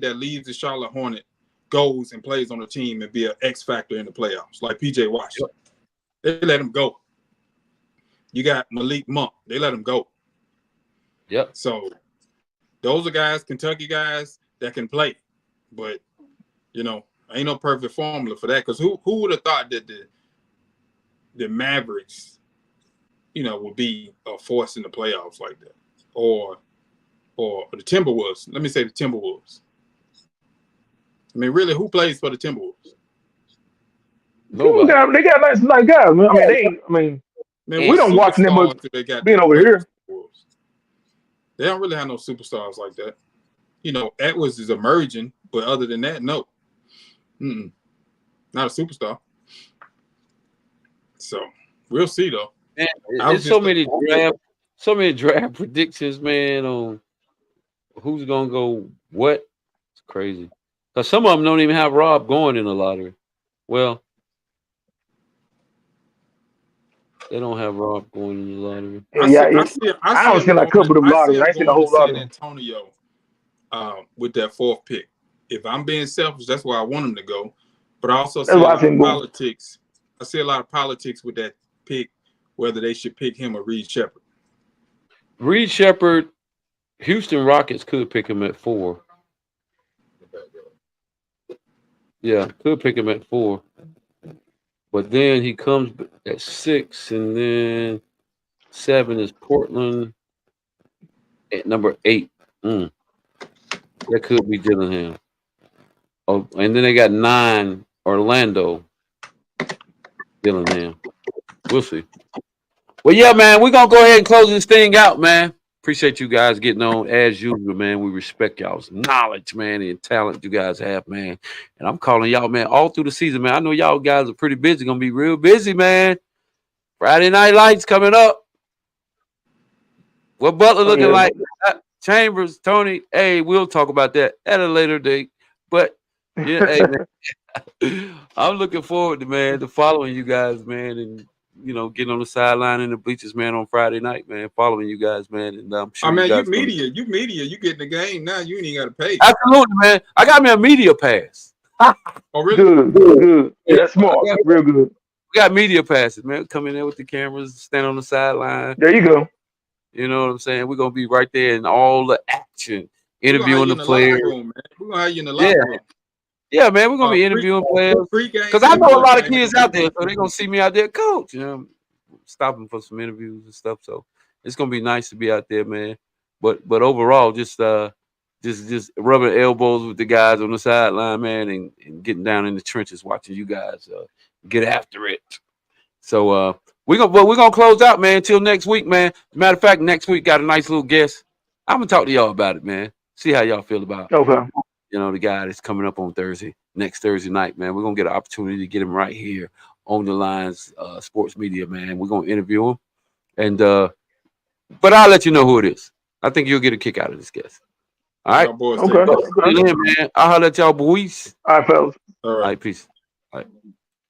that leaves the Charlotte Hornet goes and plays on the team and be an X factor in the playoffs, like PJ Washington. They let him go. You got Malik Monk. They let him go. Yep. So those are guys, Kentucky guys that can play, but ain't no perfect formula for that. Because who would have thought that the Mavericks, would be a force in the playoffs like that, or the Timberwolves? Let me say the Timberwolves. I mean, really, who plays for the Timberwolves? Nobody. They got nice guys. Man, we don't watch them much being over here. They don't really have no superstars like that. Edwards is emerging, but other than that, no. Not a superstar. So we'll see though. Man, there's so many draft predictions, man, on who's gonna go what. It's crazy. Because some of them don't even have Rob going in the lottery. Well, they don't have Rob going in the lottery. I don't see like a couple of them lotteries. I ain't seen a whole lot of San Antonio with that 4th pick. If I'm being selfish, that's where I want him to go. But I also see a lot of politics. I see a lot of politics with that pick, whether they should pick him or Reed Shepard. Reed Shepard, Houston Rockets could pick him at 4. Yeah, could pick him at 4. But then he comes at 6, and then 7 is Portland at number 8. Mm, that could be Dillingham. Oh, and then they got 9, Orlando, Dillingham. We'll see. Well, yeah, man, we're gonna go ahead and close this thing out, man. Appreciate you guys getting on as usual, man. We respect y'all's knowledge, man, and talent you guys have, man. And I'm calling y'all, man, all through the season, man. I know y'all guys are pretty busy, gonna be real busy, man. Friday Night Lights coming up. What Butler Oh looking yeah. like? Chambers, Tony. Hey, we'll talk about that at a later date. But yeah, hey, man, I'm looking forward to following you guys, man, and getting on the sideline in the bleachers, man, on Friday night, man, following you guys, man, and I'm I sure you mean, guys gonna you media, you get in the game now. You ain't even got to pay. absolutely, man. I got me a media pass. Oh, really? Good, good, good. Yeah, Yeah, that's smart. Real good. we got media passes, man. Come in there with the cameras, stand on the sideline. There you go. You know what I'm saying? We're gonna be right there in all the action, We're gonna have interviewing you the in the locker players. room, man. We're gonna have you in the Yeah, locker room. yeah, man. We're gonna be interviewing players Pre-game because I and know a lot of post-game. kids out there, so they're gonna see me out there, coach. Stopping for some interviews and stuff. So it's gonna be nice to be out there, man. But overall, just rubbing elbows with the guys on the sideline, man, and getting down in the trenches, watching you guys get after it. So we're gonna close out, man, until next week, man. Matter of fact, next week got a nice little guest. I'm gonna talk to y'all about it, man. See how y'all feel about Okay. the guy that's coming up on next Thursday night, man. We're gonna get an opportunity to get him right here on the lines, sports media, man. We're gonna interview him, and but I'll let you know who it is. I think you'll get a kick out of this guest. All right, Y'all boys Okay. take care. Okay. till then, man. I'll holler at y'all boys. All right, fellas. All All right. right, peace. All right.